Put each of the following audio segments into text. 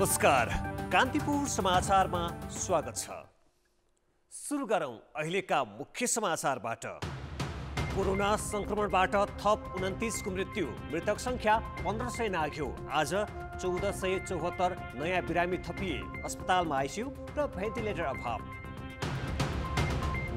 नमस्कार, कान्तिपुर समाचारमा स्वागत छ। सुरु गरौं अहिलेका मुख्य समाचारबाट। कोरोना संक्रमणबाट थप 29 को मृत्यु, मृतक संख्या 1500 नाघ्यो। आज 1474 नयाँ बिरामी थपिए। अस्पतालमा आइसियु र भेन्टिलेटर अभाव।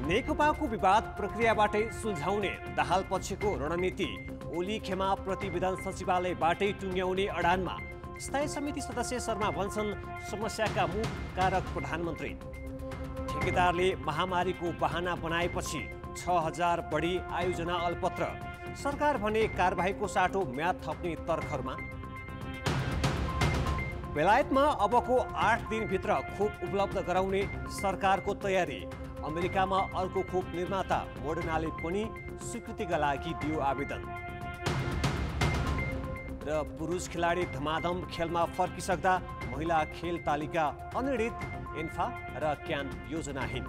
नेकपाको विवाद प्रक्रियाबाटै सुल्झाउने दाहाल पक्षको रणनीति। ओली खेमा प्रतिवेदन सचिवालयबाटै टुङ्ग्याउने अडानमा। स्थायी समिति सदस्य शर्मा भन्छन् समस्याका मुख कारक प्रधानमन्त्री। ठेकेदारले महामारीको बहाना बनाएपछि 6000 बढी आयोजना अलपत्र। सरकार भने कारबाहीको साटो म्याद थप्ने तर्खरमा। बेलायतमा अबको 8 दिनभित्र खोप उपलब्ध गराउने सरकारको तयारी। अमेरिकामा अर्को खोप निर्माता मोडर्नाले पनि स्वीकृतिका लागि दियो आवेदन। र पुरुष खेलाडी धमाधम खेलमा फर्किसक्दा महिला खेल तालिका अनिर्णित, इन्फा र क्यान योजनाहीन।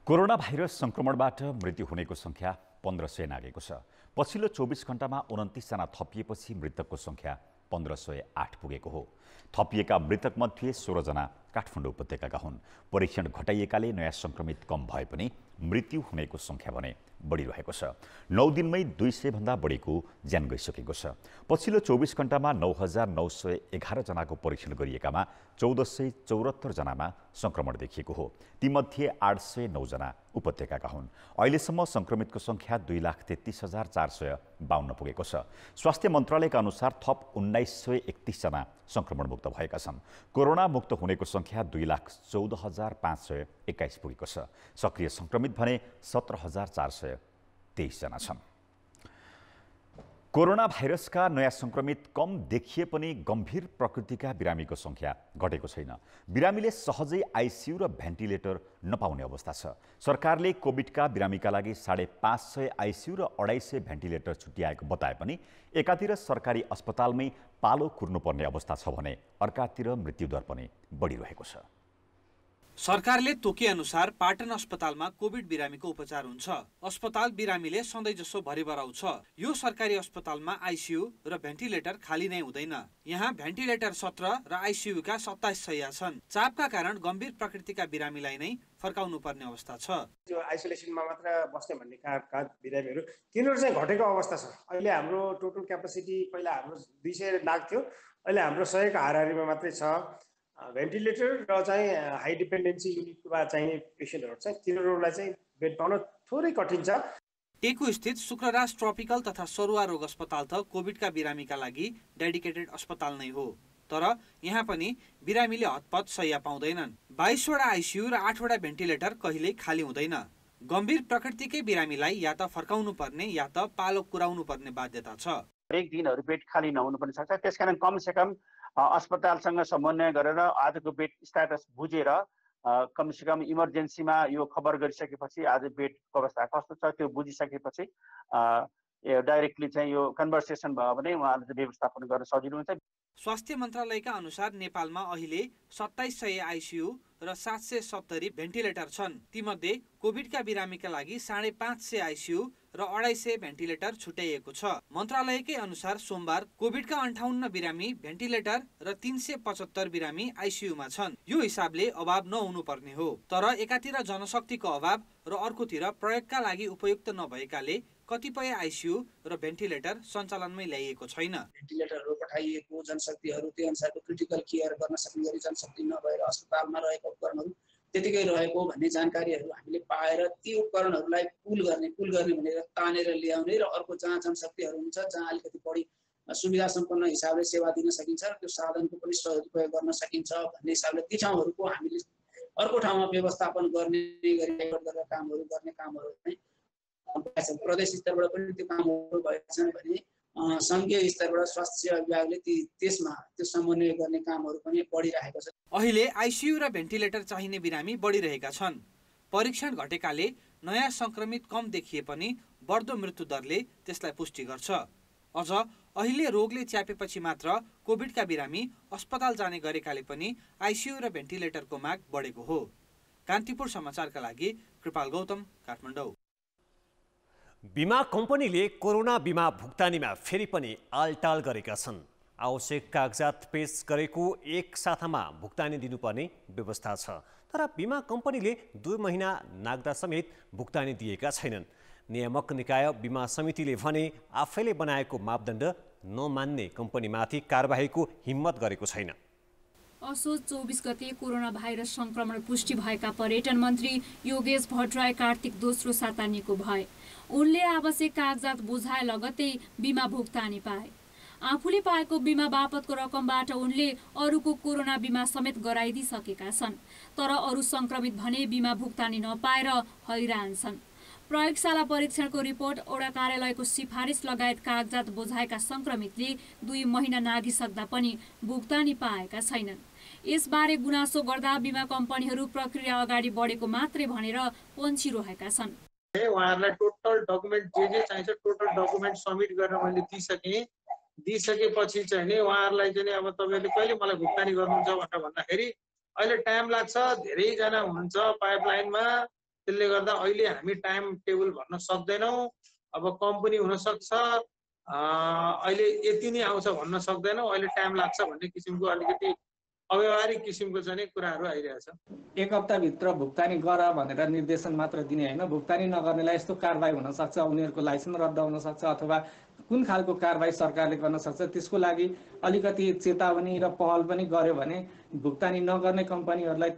कोरोना भाइरस संक्रमणबाट मृत्यु हुनेको संख्या 1500 नागेको छ। पछिल्लो 24 घण्टामा 29 जना थपिएपछि मृतकको संख्या 1508 पुगेको हो। थपिएका मृतक मध्ये 16 जना काठमाडौँ उपत्यकाका हुन्। परीक्षण घटाइएकाले नयाँ संक्रमित कम भए पनि मृत्यु हुनेको संख्या भने बढिरहेको छ। 9 दिनमै 200 भन्दा बढीको ज्यान गइसकेको छ। पछिल्लो 24 घण्टामा 9911 जनाको परीक्षण गरिएकामा 1474 जनामा संक्रमण देखिएको हो। तीमध्ये 809 जना उपत्यकाका हुन्। अहिलेसम्म संक्रमितको संख्या 2,33,452 पुगेको छ। स्वास्थ्य मन्त्रालयका अनुसार थप 1931 जना संक्रमणमुक्त भएका छन्। कोरोना मुक्त हुनेको संख्या 2,14,521 पुगेको छ। सक्रिय संक्रमित भने 17,423 जना छन्। कोरोना भाइरसका नयाँ संक्रमित कम देखिए पनि गम्भीर प्रकृतिका बिरामीको संख्या घटेको छैन। बिरामीले सहजै आइसियु र भेन्टिलेटर नपाउने अवस्था छ। सरकारले कोभिडका बिरामीका लागि 550 आइसियु र 250 भेन्टिलेटर छुट्याएको बताए पनि एकातिर सरकारी अस्पतालमै पालो कुर्नुपर्ने अवस्था छ भने अर्कातिर मृत्युदर पनि बढिरहेको छ। सरकारले तोके अनुसार पाटन अस्पतालमा कोभिड बिरामीको उपचार हुन्छ। अस्पताल बिरामीले सधैँ जसो भरिभराउ छ। यो सरकारी अस्पतालमा आइसियु र भेन्टिलेटर खाली नै हुँदैन। यहाँ भेन्टिलेटर 17 र आइसियु का 27 शैय्या छन्। चापका कारण गम्भीर प्रकृतिका बिरामीलाई नै फर्काउनु पर्ने अवस्था छ। जो आइसोलेसनमा मात्र बस्ने भन्ने का बिरामीहरू तिनीहरू चाहिँ घटेको अवस्था छ। अहिले हाम्रो टोटल क्यापासिटी पहिला हाम्रो 200 लाग्थ्यो, अहिले हाम्रो 100 का हाराहारीमा मात्रै छ। भेन्टिलेटर र चाहिँ हाई डिपेन्डेन्सी युनिटमा चाहिने पेसेन्टहरू चाहिँ तिनीहरूलाई चाहिँ बेड पाउन थोरै कठिन छ। टेकु स्थित शुक्रराज ट्रपिकल तथा सरुवा रोग अस्पताल त कोभिडका बिरामीका लागि डेडिकेटेड अस्पताल नै हो। तर यहाँ पनि बिरामीले हतपत शैय्या पाउँदैनन्। 22 वटा आइसियु र 8 वटा भेन्टिलेटर कहिल्यै खाली हुँदैन। गम्भीर प्रकृतिकै बिरामीलाई या त फर्काउनु पर्ने या त पालो कुराउनु पर्ने बाध्यता छ। हरेक दिनहरू बेड खाली नहुनु पनि सक्छ। त्यसकारण कमसेकम अस्पतालसँग समन्वय गरेर आजको बेड स्ट्याटस बुझेर कमसेकम इमर्जेन्सीमा यो खबर गरिसकेपछि आज बेडको अवस्था कस्तो छ त्यो बुझिसकेपछि डाइरेक्टली चाहिँ यो कन्भर्सेसन भयो भने उहाँहरूले व्यवस्थापन गर्न सजिलो हुन्छ। स्वास्थ्य मन्त्रालयका अनुसार नेपालमा अहिले 2700 आइसियु र 770 भेन्टिलेटर छन्। तीमध्ये कोभिडका बिरामीका लागि 550 आइसियु र 250 भेन्टिलेटर छुट्याइएको छ। मन्त्रालयकै अनुसार सोमबार कोभिडका 58 बिरामी भेन्टिलेटर र 375 बिरामी आइसियुमा छन्। यो हिसाबले अभाव नहुनु पर्ने हो। तर एकातिर जनशक्तिको अभाव र अर्कोतिर प्रयोगका लागि उपयुक्त नभएकाले कतिपय आइसियु र भेन्टिलेटर सञ्चालनमै ल्याइएको छैन। भेन्टिलेटरहरू पठाइएको जनशक्तिहरू त्यो अनुसारको क्रिटिकल केयर गर्न सक्ने गरी जनशक्ति नभएर अस्पतालमा रहेका उपकरणहरू त्यतिकै रहेको भन्ने जानकारीहरू हामीले पाएर ती उपकरणहरूलाई पुल गर्ने भनेर तानेर ल्याउने र अर्को जहाँ जनशक्तिहरू हुन्छ जहाँ अलिकति बढी सुविधा सम्पन्न हिसाबले सेवा दिन सकिन्छ र त्यो साधनको पनि सदुपयोग गर्न सकिन्छ भन्ने हिसाबले ती ठाउँहरूको हामीले अर्को ठाउँमा व्यवस्थापन गर्ने गरी कामहरू गर्ने कामहरू चाहिँ प्रदेश स्तरबाट पनि त्यो कामहरू भएका छन् भने संघीय स्तरबाट स्वास्थ्य विभागले त्यसमा त्यो समन्वय गर्ने कामहरू पनि बढिरहेको छ। अहिले आइसियु र भेन्टिलेटर चाहिने बिरामी बढिरहेका छन्। परीक्षण घटेकाले नयाँ संक्रमित कम देखिए पनि बढ्दो मृत्यु दरले त्यसलाई पुष्टि गर्छ। अझ अहिले रोगले च्यापेपछि मात्र कोभिडका बिरामी अस्पताल जाने गरेकाले पनि आइसियु र भेन्टिलेटरको माग बढेको हो। कान्तिपुर समाचारका लागि कृपाल गौतम, काठमाडौँ। बीमा कम्पनीले कोरोना बीमा भुक्तानीमा फेरि पनि आलटाल गरेका छन्। आवश्यक कागजात पेश गरेको एक सातामा भुक्तानी दिनुपर्ने व्यवस्था छ, तर बीमा कम्पनीले 2 महिना नाग्दा समेत भुक्तानी दिएका छैनन्। नियामक निकाय बीमा समितिले भने आफैले बनाएको मापदण्ड नमान्ने कम्पनीमाथि कारबाहीको हिम्मत गरेको छैन। असोज 24 गते कोरोना भाइरस संक्रमण पुष्टि भएका पर्यटन मन्त्री योगेश भट्टराई कार्तिक दोस्रो साता निको भए। उनले आवश्यक कागजात बुझाए लगत्तै बीमा भुक्तानी पाए। आफूले पाएको बीमा बापतको रकमबाट उनले अरूको कोरोना बीमा समेत गराइदिसकेका छन्, तर अरू संक्रमित भने बीमा भुक्तानी नपाएर हैरान छन्। प्रयोगशाला परीक्षणको रिपोर्ट, ओडा कार्यालयको सिफारिस लगायत कागजात बुझाएका संक्रमितले 2 महिना नागिसक्दा पनि भुक्तानी पाएका छैनन्। यसबारे गुनासो गर्दा बीमा कम्पनीहरू प्रक्रिया अगाडि बढेको मात्रै भनेर पन्छिरहेका छन्। उहाँहरूलाई टोटल डकुमेन्ट जे चाहिन्छ टोटल डकुमेन्ट सबमिट गरेर मैले दिइसकेपछि चाहिँ नि उहाँहरूलाई चाहिँ अब तपाईँले कहिले मलाई भुक्तानी गर्नुहुन्छ भनेर भन्दाखेरि अहिले टाइम लाग्छ, धेरैजना हुनुहुन्छ पाइपलाइनमा, त्यसले गर्दा अहिले हामी टाइम टेबल भन्न सक्दैनौँ। अब कम्पनी हुनसक्छ अहिले यति नै आउँछ भन्न सक्दैनौँ, अहिले टाइम लाग्छ भन्ने किसिमको अलिकति अव्यवहारिक किसिमको चाहिँ कुराहरू आइरहेछ। 1 हप्ताभित्र भुक्तानी गर भनेर निर्देशन मात्र दिने होइन, भुक्तानी नगर्नेलाई यस्तो कारबाही हुनसक्छ, उनीहरूको लाइसेन्स रद्द हुनसक्छ अथवा कुन खालको कारबाही सरकारले गर्न सक्छ, त्यसको लागि अलिकति चेतावनी र पहल पनि गर्यो भने भुक्तानी नगर्ने कम्पनीहरूलाई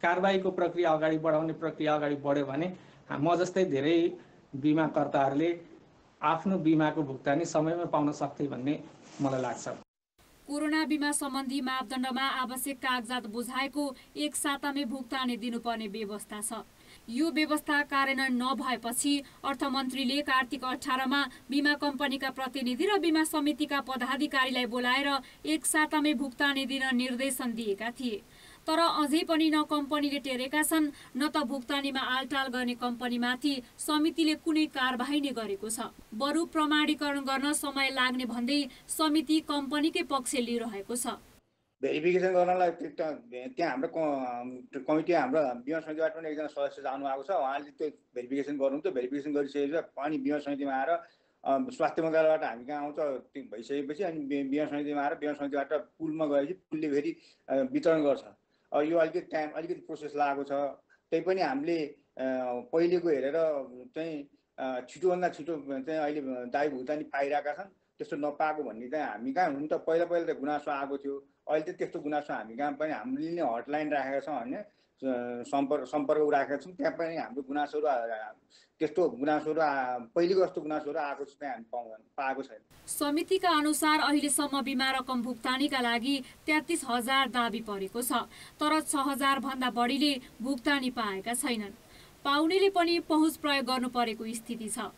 कारबाहीको प्रक्रिया अगाडि बढाउने प्रक्रिया अगाडि बढ्यो भने म जस्तै धेरै बिमाकर्ताहरूले आफ्नो बिमाको भुक्तानी समयमा पाउन सक्थे भन्ने मलाई लाग्छ। कोरोना बीमा सम्बन्धी मापदण्डमा आवश्यक कागजात बुझाएको 1 सातामै भुक्तानी दिनुपर्ने व्यवस्था छ। यो व्यवस्था कार्यान्वयन नभएपछि अर्थमन्त्रीले कार्तिक 18 मा बीमा कम्पनीका प्रतिनिधि र बीमा समितिका पदाधिकारीलाई बोलाएर 1 सातामै भुक्तानी दिन निर्देशन दिएका थिए। तर अझै पनि न कम्पनीले टेरेका छन्, न त भुक्तानीमा आलटाल गर्ने कम्पनीमाथि समितिले कुनै कारबाही नै गरेको छ। बरु प्रमाणीकरण गर्न समय लाग्ने भन्दै समिति कम्पनीकै पक्ष लिइरहेको छ। भेरिफिकेसन गर्नलाई त्यहाँ हाम्रो कमिटी हाम्रो बिमा समितिबाट पनि एकजना सदस्य जानु आएको छ। उहाँले त्यो भेरिफिकेसन गर्नुहुन्छ। भेरिफिकेसन गरिसकेपछि अनि बिमा समितिमा आएर स्वास्थ्य मन्त्रालयबाट हामी कहाँ आउँछ त्यो भइसकेपछि अनि बिमा समितिमा आएर बिमा समितिबाट पुलमा गएपछि पुलले फेरि वितरण गर्छ। यो अलिकति प्रोसेस लागेको छ। त्यही पनि हामीले पहिलेको हेरेर चाहिँ छिटोभन्दा छिटो चाहिँ अहिले दायी भुक्तानी पाइरहेका छन्। त्यस्तो नपाएको भन्ने चाहिँ हामी कहाँ हुनु त पहिला त गुनासो आएको थियो। अहिले त त्यस्तो गुनासो हामी कहाँ पनि हामीले नै हटलाइन राखेका छौँ होइन, सम्पर्क राखेका छौँ। त्यहाँ पनि हाम्रो गुनासोहरू त्यस्तो गुनासोहरू पहिलेको जस्तो गुनासोहरू आएको चाहिँ हामी पाएको छैन। समितिका अनुसार अहिलेसम्म बीमा रकम भुक्तानीका लागि 33,000 दाबी परेको छ, तर 6,000 भन्दा बढीले भुक्तानी पाएका छैनन्। पाउनेले पनि पहुँच प्रयोग गर्नु परेको स्थिति छ।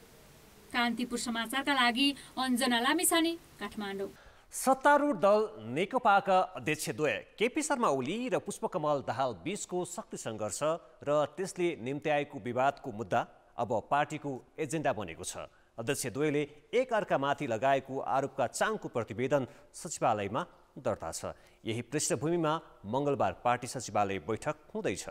कान्तिपुर समाचारका लागि अञ्जना लामिछाने, काठमाडौँ। सत्तारूढ दल नेकपाका अध्यक्षद्वय केपी शर्मा ओली र पुष्पकमल दाहाल बीचको शक्ति सङ्घर्ष र त्यसले निम्त्याएको विवादको मुद्दा अब पार्टीको एजेन्डा बनेको छ। अध्यक्षद्वयले एक अर्कामाथि लगाएको आरोपका चाङको प्रतिवेदन सचिवालयमा दर्ता छ। यही पृष्ठभूमिमा मङ्गलबार पार्टी सचिवालय बैठक हुँदैछ।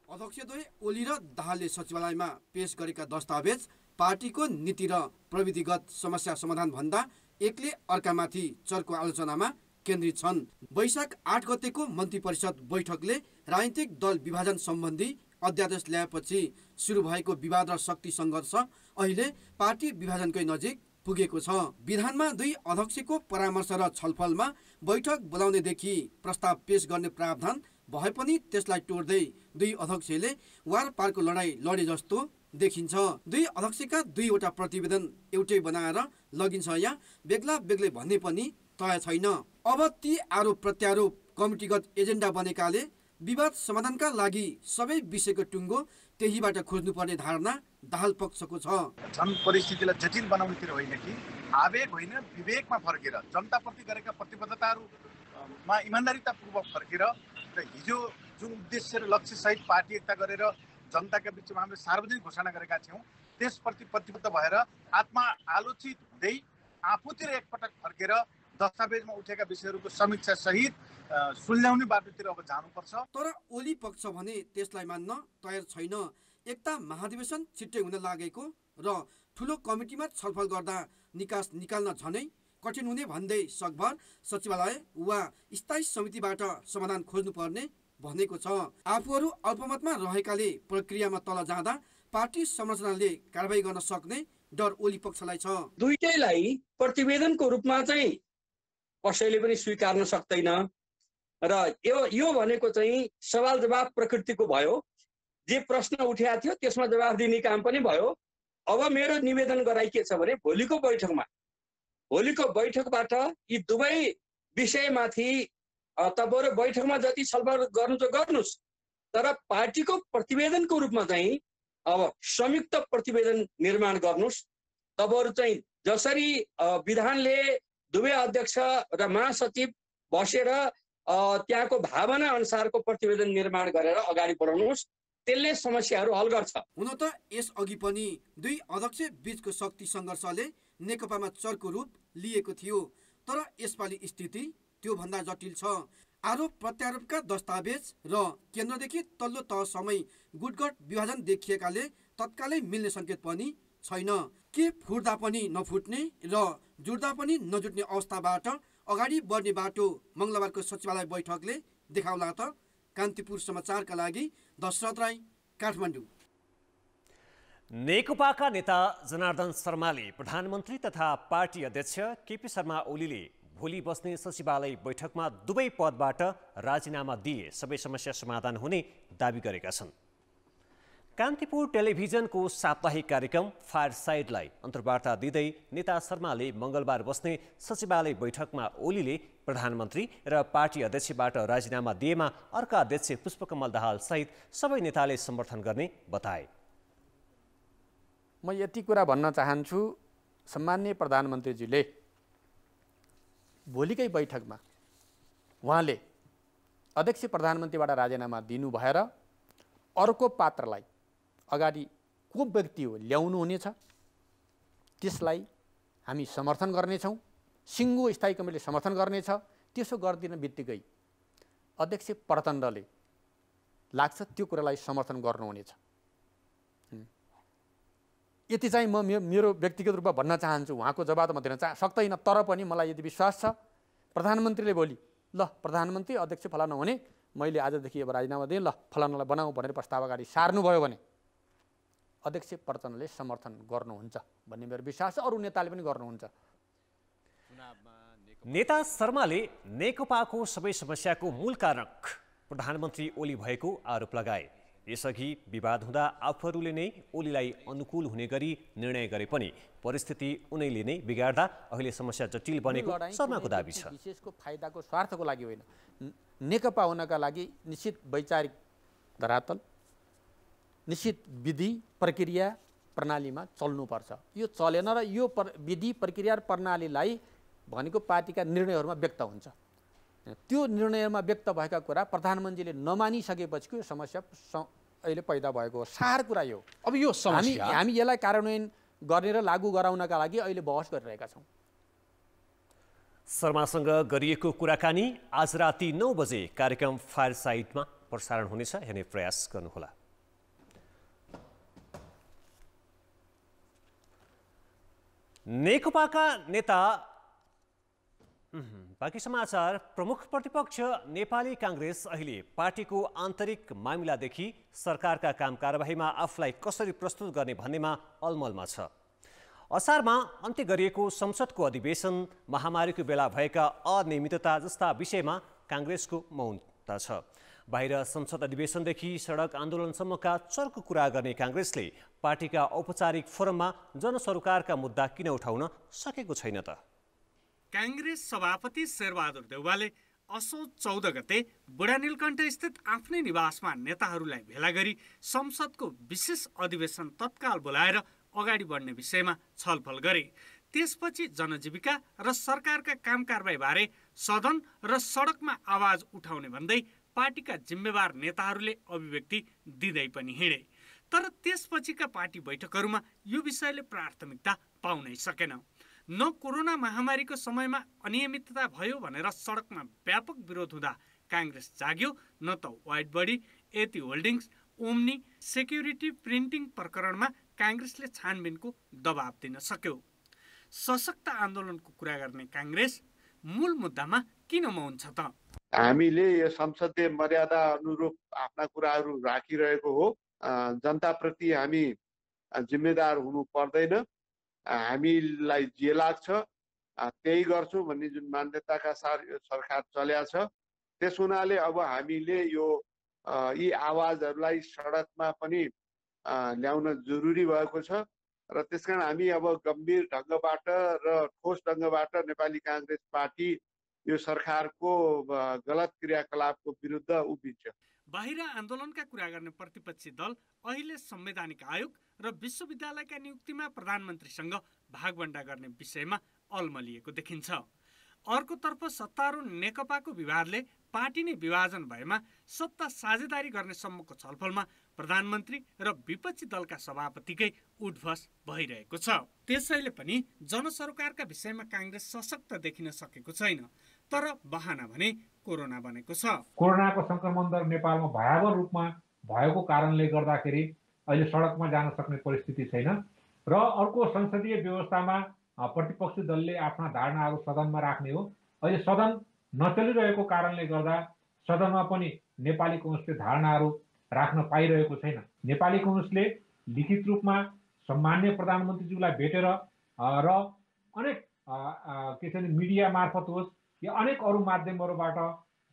अध्यक्षद्वय ओली र दाहालले सचिवालयमा पेश गरेका दस्तावेज पार्टीको नीति र प्रविधिगत समस्या समाधान भन्दा एकले अर्कामाथि चर्को आलोचनामा केन्द्रित छन्। वैशाख 8 गतेको मन्त्री परिषद बैठकले राजनीतिक दल विभाजन सम्बन्धी अध्यादेश ल्याएपछि सुरु भएको विवाद र शक्ति सङ्घर्ष अहिले पार्टी विभाजनकै नजिक पुगेको छ। विधानमा 2 अध्यक्षको परामर्श र छलफलमा बैठक बोलाउनेदेखि प्रस्ताव पेश गर्ने प्रावधान भए पनि त्यसलाई तोड्दै 2 अध्यक्षले वारपारको लडाईँ लडे जस्तो देखिन्छ। 2 अध्यक्षका 2 वटा प्रतिवेदन एउटै बनाएर लगिन्छ या बेग्ला बेग्लै भन्ने पनि तय छैन। अब ती आरोप प्रत्यारोप कमिटीगत एजेन्डा बनेकाले विवाद समाधानका लागि सबै विषयको टुङ्गो त्यहीबाट खोज्नुपर्ने धारणा दाहाल पक्षको छ। झन् परिस्थितिलाई जटिल बनाउनेतिर होइन कि आवेग होइन विवेकमा फर्केर जनताप्रति गरेका प्रतिबद्धताहरूमा इमान्दारितापूर्वक फर्केर र हिजो जुन उद्देश्य र लक्ष्य सहित पार्टी एकता गरेर जनताका बिचमा हामीले सार्वजनिक घोषणा गरेका थियौँ त्यसप्रति प्रतिबद्ध भएर आत्मा आलोचित हुँदै आफूतिर एकपटक फर्केर दस्तावेजमा उठेका विषयहरूको समीक्षा सहित सुल्झाउने बाटोतिर अब जानुपर्छ। तर ओली पक्ष भने त्यसलाई मान्न तयार छैन। एकता महाधिवेशन छिट्टै हुन लागेको र ठुलो कमिटीमा छलफल गर्दा निकास निकाल्न झनै कठिन हुने भन्दै सकभर सचिवालय वा स्थायी समितिबाट समाधान खोज्नुपर्ने भनेको छ। आफूहरू अल्पमतमा रहेकाले प्रक्रियामा तल जाँदा पार्टी संरचनाले कारबाही गर्न सक्ने डर ओली पक्षलाई छ। दुईटैलाई प्रतिवेदनको रूपमा चाहिँ कसैले पनि स्वीकार्न सक्दैन र यो भनेको चाहिँ सवाल जवाब प्रकृतिको भयो। जे प्रश्न उठेको थियो त्यसमा जवाब दिने काम पनि भयो। अब मेरो निवेदन गराइ के छ भने भोलिको बैठकबाट यी दुवै विषयमाथि तपाईहरु बैठकमा जति छलफल गर्नु त गर्नुस्, तर पार्टीको प्रतिवेदनको रूपमा चाहिँ अब संयुक्त प्रतिवेदन निर्माण गर्नुस्। तपाईहरु चाहिँ जसरी विधानले दुवै अध्यक्ष र महासचिव बसेर त्यहाँको भावना अनुसारको प्रतिवेदन निर्माण गरेर अगाडि बढाउनुस्, त्यसले समस्याहरू हल गर्छ। हुन त यस अघि पनि दुई अध्यक्ष बीचको शक्ति सङ्घर्षले नेकपामा चर्को रूप लिएको थियो, तर यसपालि स्थिति त्यो भन्दा जटिल छ। आरोप प्रत्यारोपका दस्तावेज र केन्द्रदेखि तल्लो तहसम्मै गुटगट विभाजन देखिएकाले तत्कालै मिल्ने संकेत पनि छैन। के फुट्दा पनि नफुट्ने र जुट्दा पनि नजुट्ने अवस्थाबाट अगाडि बढ्ने बाटो मङ्गलबारको सचिवालय बैठकले देखाउला त? कान्तिपुर समाचारका लागि दशरथ राई, काठमाडौँ। नेकपाका नेता जनार्दन शर्माले प्रधानमन्त्री तथा पार्टी अध्यक्ष केपी शर्मा ओलीले भोलि बस्ने सचिवालय बैठकमा दुवै पदबाट राजीनामा दिए सबै समस्या समाधान हुने दावी गरेका छन्। कान्तिपुर टेलिभिजनको साप्ताहिक कार्यक्रम फायरसाइडलाई अन्तर्वार्ता दिँदै नेता शर्माले मङ्गलबार बस्ने सचिवालय बैठकमा ओलीले प्रधानमन्त्री र पार्टी अध्यक्षबाट राजीनामा दिएमा अर्का अध्यक्ष पुष्पकमल दाहाल सहित सबै नेताले समर्थन गर्ने बताए। म यति कुरा भन्न चाहन्छु, सम्माननीय प्रधानमन्त्रीजीले भोलिकै बैठकमा उहाँले अध्यक्ष प्रधानमन्त्रीबाट राजीनामा दिनु भएर अर्को पात्रलाई अगाडि को व्यक्ति हो ल्याउनु हुनेछ, त्यसलाई हामी समर्थन गर्नेछौँ। सिङ्गो स्थायी कमिटीले समर्थन गर्नेछ। त्यसो गरिदिन बित्तिकै अध्यक्ष प्रचण्डले लाग्छ त्यो कुरालाई समर्थन गर्नुहुनेछ। यति चाहिँ म मेरो व्यक्तिगत रूपमा भन्न चाहन्छु। उहाँको जवाब म दिन सक्दैन, तर पनि मलाई यदि विश्वास छ प्रधानमन्त्रीले भोलि ल प्रधानमन्त्री अध्यक्ष फलाना हुने, मैले आजदेखि अब राजीनामा दिएँ, ल फलानालाई बनाऊ भनेर प्रस्ताव अगाडि सार्नुभयो भने अध्यक्ष प्रचण्डले समर्थन गर्नुहुन्छ भन्ने मेरो विश्वास छ। अरू नेताले पनि गर्नुहुन्छ। नेता शर्माले नेकपाको सबै समस्याको मूल कारण प्रधानमन्त्री ओली भएको आरोप लगाए। यसअघि विवाद हुँदा आफूहरूले नै ओलीलाई अनुकूल हुने गरी निर्णय गरे पनि परिस्थिति उनैले नै बिगार्दा अहिले समस्या जटिल बनेको शर्माको दाबी छ। विशेषको फाइदाको स्वार्थको लागि होइन, नेकपा हुनका लागि निश्चित वैचारिक धरातल, निश्चित विधि प्रक्रिया प्रणालीमा चल्नुपर्छ। यो चलेन र यो विधि प्रक्रिया प्रणालीलाई भनेको पार्टीका निर्णयहरूमा व्यक्त हुन्छ। त्यो निर्णयमा व्यक्त भएका कुरा प्रधानमन्त्रीले नमानिसकेपछिको यो समस्या अहिले पैदा भएको हो। सार कुरा यो। अब यो समस्या हामी यसलाई कार्यान्वयन गर्ने र लागू गराउनका लागि अहिले बहस गरिरहेका छौँ। शर्मासँग गरिएको कुराकानी आज राति 9 बजे कार्यक्रम फायरसाइडमा प्रसारण हुनेछ, हेर्ने प्रयास गर्नुहोला। नेकपाका नेता बाँकी समाचार। प्रमुख प्रतिपक्ष नेपाली काङ्ग्रेस अहिले पार्टीको आन्तरिक मामिलादेखि सरकारका काम कारबाहीमा आफूलाई कसरी प्रस्तुत गर्ने भन्नेमा अलमलमा छ। असारमा अन्त्य गरिएको संसदको अधिवेशन, महामारीको बेला भएका अनियमितता जस्ता विषयमा काङ्ग्रेसको मौनता छ। बाहिर संसद अधिवेशनदेखि सडक आन्दोलनसम्मका चर्को कुरा गर्ने काङ्ग्रेसले पार्टीका औपचारिक फोरममा जनसरोकारका मुद्दा किन उठाउन सकेको छैन त? काङ्ग्रेस सभापति शेरबहादुर देउवाले असोज 14 गते बुढानीलकण्ठ स्थित आफ्नै निवासमा नेताहरूलाई भेला गरी संसदको विशेष अधिवेशन तत्काल बोलाएर अगाडि बढ्ने विषयमा छलफल गरे। त्यसपछि जनजीविका र सरकारका काम कारबाही बारे सदन र सडकमा आवाज उठाउने भन्दै पार्टीका जिम्मेवार नेताहरूले अभिव्यक्ति दिँदै पनि हिँडे। तर त्यसपछिका पार्टी बैठकहरूमा यो विषयले प्राथमिकता पाउनै सकेन। न कोरोना महामारीको समयमा अनियमितता भयो भनेर सडकमा व्यापक विरोध हुँदा काङ्ग्रेस जाग्यो, न त वाइट बडी, एति होल्डिङ्स, ओम्नी सेक्युरिटी प्रिन्टिङ प्रकरणमा काङ्ग्रेसले छानबिनको दबाब दिन सक्यो। सशक्त आन्दोलनको कुरा गर्ने काङ्ग्रेस मूल मुद्दामा किन मौन छ त? हामीले यो संसदीय मर्यादा अनुरूप आफ्ना कुराहरू राखिरहेको हो। जनताप्रति हामी जिम्मेदार हुनु पर्दैन। हामीलाई जे लाग्छ त्यही गर्छौँ भन्ने जुन मान्यताका साथ सरकार चल्या छ, त्यस हुनाले अब हामीले यी आवाजहरूलाई सडकमा पनि ल्याउन जरुरी भएको छ र त्यसकारण हामी अब गम्भीर ढङ्गबाट र ठोस ढङ्गबाट नेपाली काङ्ग्रेस पार्टी यो सरकारको गलत क्रियाकलापको विरुद्ध उभिन्छ। बाहिर आन्दोलनका कुरा गर्ने प्रतिपक्षी दल अहिले संवैधानिक आयोग र विश्वविद्यालयका नियुक्तिमा प्रधानमन्त्रीसँग भागवण्डा गर्ने विषयमा अल्मलिएको देखिन्छ। अर्कोतर्फ सत्तारूढ नेकपाको विवादले पार्टी नै विभाजन भएमा सत्ता साझेदारी गर्ने सम्मको छलफलमा प्रधानमन्त्री र विपक्षी दलका सभापतिकै उठबस भइरहेको छ। त्यसैले पनि जनसरोकारका विषयमा काङ्ग्रेस सशक्त देखिन सकेको छैन। तर बहाना भने कोरोना बनेको छ। कोरोनाको संक्रमण दर नेपालमा भयावह रूपमा भएको कारणले गर्दाखेरि अहिले सडकमा जान सक्ने परिस्थिति छैन र अर्को संसदीय व्यवस्थामा प्रतिपक्षी दलले आफ्ना धारणाहरू सदनमा राख्ने हो। अहिले सदन नचलिरहेको कारणले गर्दा सदनमा पनि नेपाली कम्युनिस्टले धारणाहरू राख्न पाइरहेको छैन। नेपाली कम्युनिस्टले लिखित रूपमा सम्मान्य प्रधानमन्त्रीज्यूलाई भेटेर र अनेक मिडिया मार्फत होस् या अनेक अरू माध्यमहरूबाट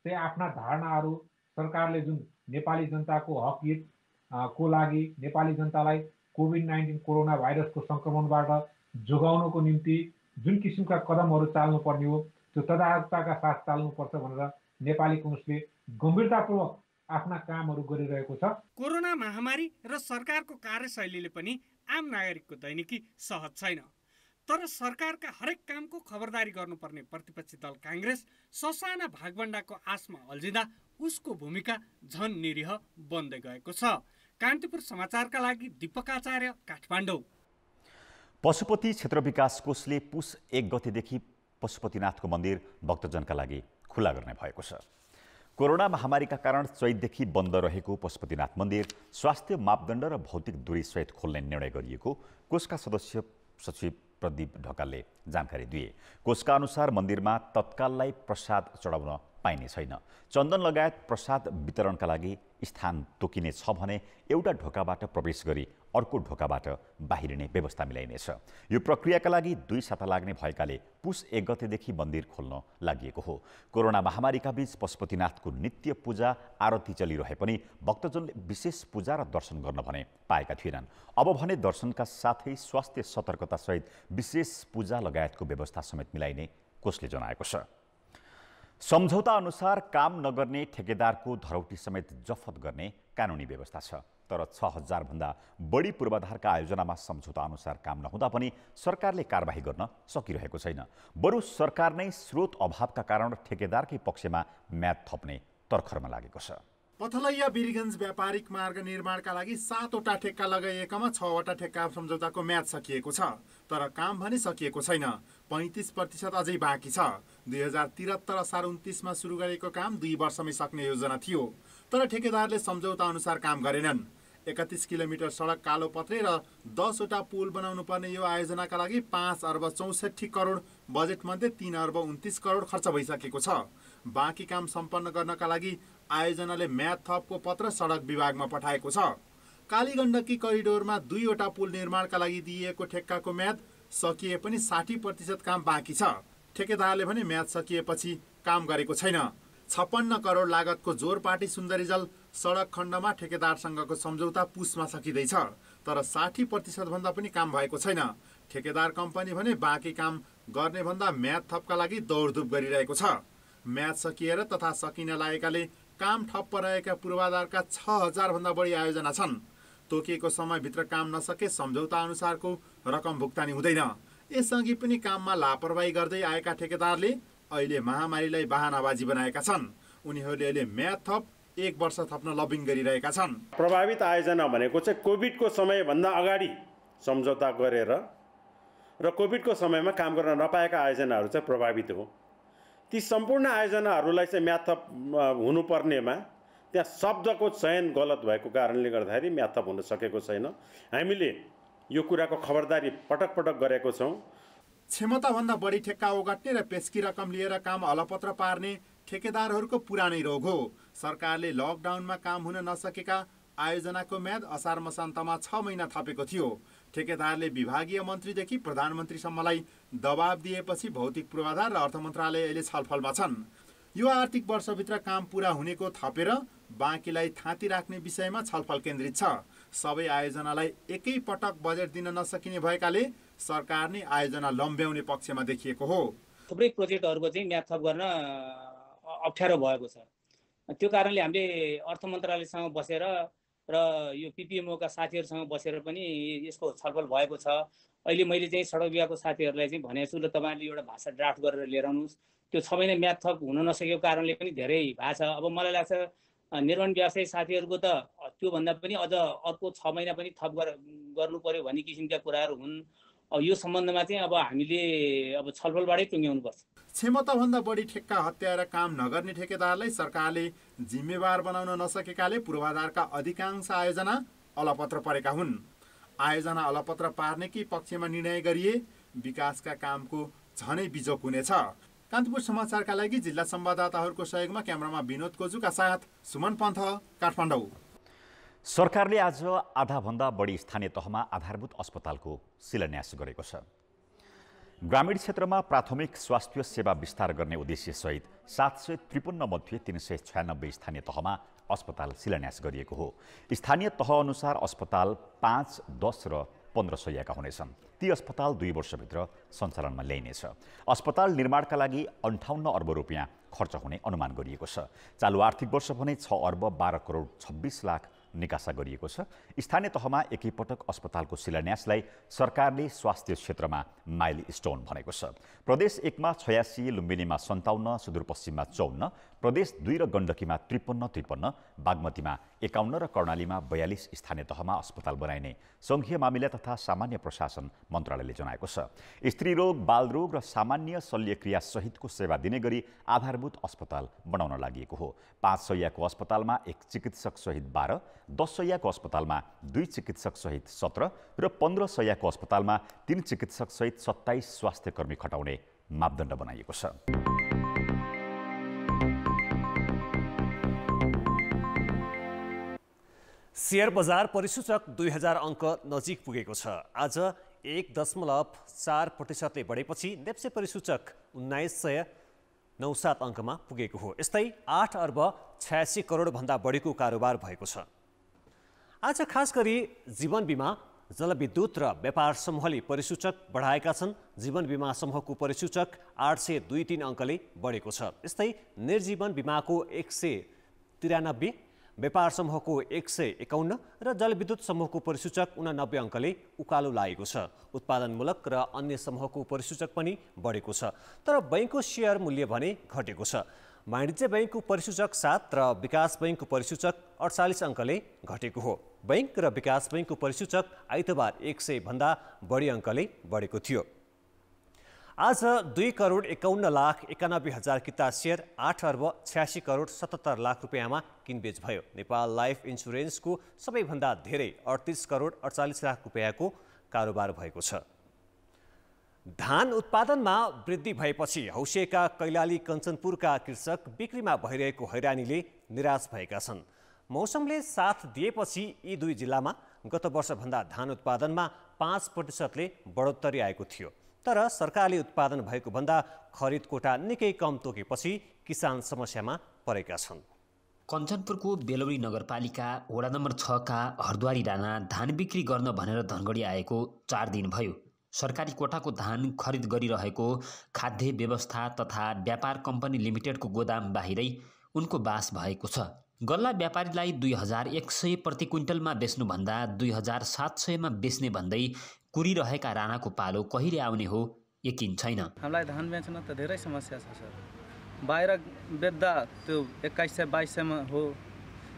चाहिँ आफ्ना धारणाहरू सरकारले जुन नेपाली जनताको हक हित को लागि नेपाली जनतालाई कोभिड-19 कोरोना भाइरसको संक्रमणबाट जोगाउनको निम्ति जुन किसिमका कदमहरू चाल्नुपर्ने हो त्यो तदारुकताका साथ चाल्नुपर्छ भनेर नेपाली कम्युनिस्टले गम्भीरतापूर्वक आफ्ना कामहरू गरिरहेको छ। कोरोना महामारी र सरकारको कार्यशैलीले पनि आम नागरिकको दैनिकी सहज छैन। तर सरकारका हरेक कामको खबरदारी गर्नुपर्ने प्रतिपक्षी दल काङ्ग्रेस ससाना भागवण्डाको आशमा अल्झिँदा उसको भूमिका झन निरीह बन्दै गएको छ। कान्तिपुर समाचारका लागि दीपक आचार्य, काठमाडौँ। पशुपति क्षेत्र विकास कोषले पुस 1 गतेदेखि पशुपतिनाथको मन्दिर भक्तजनका लागि खुला गर्ने भएको छ। कोरोना महामारीका कारण चैतदेखि बन्द रहेको पशुपतिनाथ मन्दिर स्वास्थ्य मापदण्ड र भौतिक दूरी सहित खोल्ने निर्णय गरिएको कोषका सदस्य सचिव प्रदीप ढकालले जानकारी दिए। कोषका अनुसार मन्दिरमा तत्काललाई प्रसाद चढाउन पाइने छैन। चन्दन लगायत प्रसाद वितरणका लागि स्थान तोकिने छ भने एउटा ढोकाबाट प्रवेश गरी अर्को ढोकाबाट बाहिरिने व्यवस्था मिलाइनेछ। यो प्रक्रियाका लागि 2 साता लाग्ने भएकाले पुस 1 गतेदेखि मन्दिर खोल्न लागि हो। कोरोना महामारीका बीच पशुपतिनाथको नित्य पूजा आरती चलिरहे पनि भक्तजनले विशेष पूजा र दर्शन गर्न भने पाएका थिएनन्। अब भने दर्शनका साथै स्वास्थ्य सतर्कता सहित विशेष पूजा लगायतको व्यवस्था समेत मिलाइने कोषले जनाएको छ। सम्झौता अनुसार काम नगर्ने ठेकेदारको धरौटी समेत जफत गर्ने कानुनी व्यवस्था छ। तर 6000 भन्दा बढी पूर्वाधारका आयोजनामा सम्झौता अनुसार काम नहुँदा पनि सरकारले कारबाही गर्न सकिरहेको छैन। बरु सरकार नै स्रोत अभावका कारण ठेकेदारकै पक्षमा म्याद थप्ने तर्खरमा लागेको छ। पथलैया बिरगञ्ज व्यापारिक मार्ग निर्माणका लागि 7 वटा ठेक्का लगाइएकामा 6 वटा ठेक्का सम्झौताको म्याद सकिएको छ। तर काम भने सकिएको छैन। 35% अझै बाँकी छ। 2073 असार 29 मा सुरु गरेको काम 2 वर्षमै सक्ने योजना थियो। तर ठेकेदारले सम्झौता अनुसार काम गरेनन्। 31 किलोमिटर सडक कालोपत्रे र 10 वटा पुल बनाउनु पर्ने यो आयोजनाका लागि 5 अर्ब 64 करोड बजेट मध्ये 3 अर्ब 29 करोड खर्च भइसकेको छ। बाँकी काम सम्पन्न गर्नका लागि आयोजनाले म्याद थपको पत्र सडक विभागमा पठाएको छ। कालीगण्डकी करिडोरमा 2 वटा पुल निर्माणका लागि दिइएको ठेक्काको म्याद सकिए पनि 60% काम बाँकी छ। ठेकेदारले भने म्याद सकिएपछि काम गरेको छैन। 56 करोड लागतको जोरपाटी सुन्दरीजल सडक खण्डमा ठेकेदारसँगको सम्झौता पुसमा सकिँदैछ। तर 60% भन्दा पनि काम भएको छैन। ठेकेदार कम्पनी भने बाँकी काम गर्ने भन्दा म्याद थपका लागि दौडधुप गरिरहेको छ। म्याद सकिएर तथा सकिन लागेकाले काम ठप्प रहेका पूर्वाधारका 6000 भन्दा बढी आयोजना छन्। तोकिएको समयभित्र काम नसके सम्झौता अनुसारको रकम भुक्तानी हुँदैन। यसअघि पनि काममा लापरवाही गर्दै आएका ठेकेदारले अहिले महामारीलाई बहानाबाजी बनाएका छन्। उनीहरूले अहिले म्याद थप 1 वर्ष थप्न लबिङ गरिरहेका छन्। प्रभावित आयोजना भनेको चाहिँ कोभिडको समयभन्दा अगाडि सम्झौता गरेर र कोभिडको समयमा काम गर्न नपाएका आयोजनाहरू चाहिँ प्रभावित हो। ती सम्पूर्ण आयोजनाहरूलाई चाहिँ म्याद थप हुनुपर्नेमा त्यहाँ शब्दको चयन गलत भएको कारणले गर्दाखेरि म्याद थप हुन सकेको छैन। हामीले यो कुराको खबरदारी पटक पटक गरेको छौँ। क्षमताभन्दा बढी ठेक्का ओगट्ने र पेस्की रकम लिएर काम अलपत्र पार्ने ठेकेदारहरूको पुरानै रोग हो। सरकारले लकडाउनमा काम हुन नसकेका आयोजनाको म्याद असार मसान्तमा 6 महिना थपेको थियो। ठेकेदारले विभागीय मन्त्रीदेखि प्रधानमन्त्रीसम्मलाई दबाब दिएपछि भौतिक पूर्वाधार र अर्थ मन्त्रालय अहिले छलफलमा छन्। यो आर्थिक वर्षभित्र काम पुरा हुनेको थपेर बाँकीलाई थाँती राख्ने विषयमा छलफल केन्द्रित छ। सबै आयोजनालाई एकै पटक बजेट दिन नसकिने भएकाले सरकार नै आयोजना लम्ब्याउने पक्षमा देखिएको हो। थुप्रै प्रोजेक्टहरूको चाहिँ म्याद थप गर्न अप्ठ्यारो भएको छ। त्यो कारणले हामीले अर्थ मन्त्रालयसँग बसेर र यो पिपिएमओका साथीहरूसँग बसेर पनि यसको छलफल भएको छ। अहिले मैले चाहिँ सडक विभागको साथीहरूलाई चाहिँ भनेको छु र तपाईँहरूले एउटा भाषा ड्राफ्ट गरेर लिएर आउनुहोस्। त्यो 6 महिना म्याद थप हुन नसकेको कारणले पनि धेरै भएको छ। अब मलाई लाग्छ निर्माण व्यवसायी साथीहरूको त त्योभन्दा पनि अझ अर्को 6 महिना पनि थप गर्नु पर्यो भन्ने किसिमका कुराहरू हुन्। अब यो सम्बन्धमा चाहिँ अब हामीले अब छलफलबाटै टुङ्ग्याउनुपर्छ। क्षमताभन्दा बढी ठेक्का हत्याएर काम नगर्ने ठेकेदारलाई सरकारले जिम्मेवार बनाउन नसकेकाले पूर्वाधारका अधिकांश आयोजना अलपत्र परेका हुन्। आयोजना अलपत्र पार्नेकै पक्षमा निर्णय गरिए विकासका कामको झनै बिजोक हुनेछ। कान्तिपुर समाचारका लागि जिल्ला संवाददाताहरूको सहयोगमा क्यामेरामा विनोद कोजुका साथ सुमन पन्थ, काठमाडौँ। सरकारले आज आधाभन्दा बढी स्थानीय तहमा आधारभूत अस्पतालको शिलान्यास गरेको छ। ग्रामीण क्षेत्रमा प्राथमिक स्वास्थ्य सेवा विस्तार गर्ने उद्देश्यसहित 753 मध्ये 396 स्थानीय तहमा अस्पताल शिलान्यास गरिएको हो। स्थानीय तहअनुसार अस्पताल 5, 10 र 15 शय्याका हुनेछन्। ती अस्पताल 2 वर्षभित्र सञ्चालनमा ल्याइनेछ। अस्पताल निर्माणका लागि 58 अर्ब रुपियाँ खर्च हुने अनुमान गरिएको छ। चालु आर्थिक वर्ष भने 6 अर्ब 12 करोड 26 लाख निकासा गरिएको छ। स्थानीय तहमा एकैपटक अस्पतालको शिलान्यासलाई सरकारले स्वास्थ्य क्षेत्रमा माइल स्टोन भनेको छ। प्रदेश 1 मा 86, लुम्बिनीमा 57, सुदूरपश्चिममा 54, प्रदेश 2 र गण्डकीमा 53, बागमतीमा 51 र कर्णालीमा 42 स्थानीय तहमा अस्पताल बनाइने संघीय मामिला तथा सामान्य प्रशासन मन्त्रालयले जनाएको छ। स्त्रीरोग, बालरोग र सामान्य शल्यक्रिया सहितको सेवा दिने गरी आधारभूत अस्पताल बनाउन लागि हो। 5 शय्याको अस्पतालमा 1 चिकित्सक सहित 12, 10 शय्याको अस्पतालमा 2 चिकित्सक सहित 17 र 15 शय्याको अस्पतालमा 3 चिकित्सक सहित 27 स्वास्थ्य कर्मी खटाउने मापदण्ड बनाइएको छ। शेयर बजार परिसूचक 2000 अङ्क नजिक पुगेको छ। आज 1.4% बढेपछि नेप्से परिसूचक 1997 अङ्कमा पुगेको हो। यस्तै 8 अर्ब 86 करोड भन्दा बढीको कारोबार भएको छ। आज खास गरी जीवन बिमा, जलविद्युत र व्यापार समूहले परिसूचक बढाएका छन्। जीवन बिमा समूहको परिसूचक 823 अङ्कले बढेको छ। यस्तै निर्जीवन बिमाको 193, व्यापार समूहको 151 र जलविद्युत समूहको परिसूचक 89 अङ्कले उकालो लागेको छ। उत्पादनमूलक र अन्य समूहको परिसूचक पनि बढेको छ। तर बैंकको सेयर मूल्य भने घटेको छ। वाणिज्य बैंकको परिसूचक 7 र विकास बैंकको परिसूचक 48 अङ्कले घटेको हो। बैंक र विकास बैंकको परिसूचक आइतबार 100 भन्दा बढी अङ्कले बढेको थियो। आज 2 करोड 51 लाख 91 हजार किता सेयर 8 अर्ब 86 करोड 77 लाख रुपियाँमा किनबेच भयो। नेपाल लाइफ इन्सुरेन्सको सबैभन्दा धेरै 38 करोड 48 लाख रुपियाँको कारोबार भएको छ। धान उत्पादनमा वृद्धि भएपछि हौसिएका कैलाली कञ्चनपुरका कृषक बिक्रीमा भइरहेको हैरानीले निराश भएका छन्। मौसमले साथ दिएपछि यी 2 जिल्लामा गत वर्षभन्दा धान उत्पादनमा 5%ले बढोत्तरी आएको थियो। तर सरकारले उत्पादन भएको भन्दा खरिद कोटा निकै कम तोकेपछि किसान समस्यामा परेका छन्। कञ्चनपुरको बेलौरी नगरपालिका वडा नम्बर 6 का हरद्वारी राणा धान बिक्री गर्न भनेर धनगढी आएको 4 दिन भयो। सरकारी कोटाको धान खरिद गरिरहेको खाद्य व्यवस्था तथा व्यापार कम्पनी लिमिटेडको गोदाम बाहिरै उनको बास भएको छ। गल्ला व्यापारीलाई 2100 प्रति क्विन्टलमा बेच्नुभन्दा 2700 मा बेच्ने भन्दै कुरिरहेका राणाको पालो कहिले आउने हो यकिन छैन। हामीलाई धान बेच्न त धेरै समस्या छ सर। बाहिर बेच्दा त्यो 2100-2200 मा हो।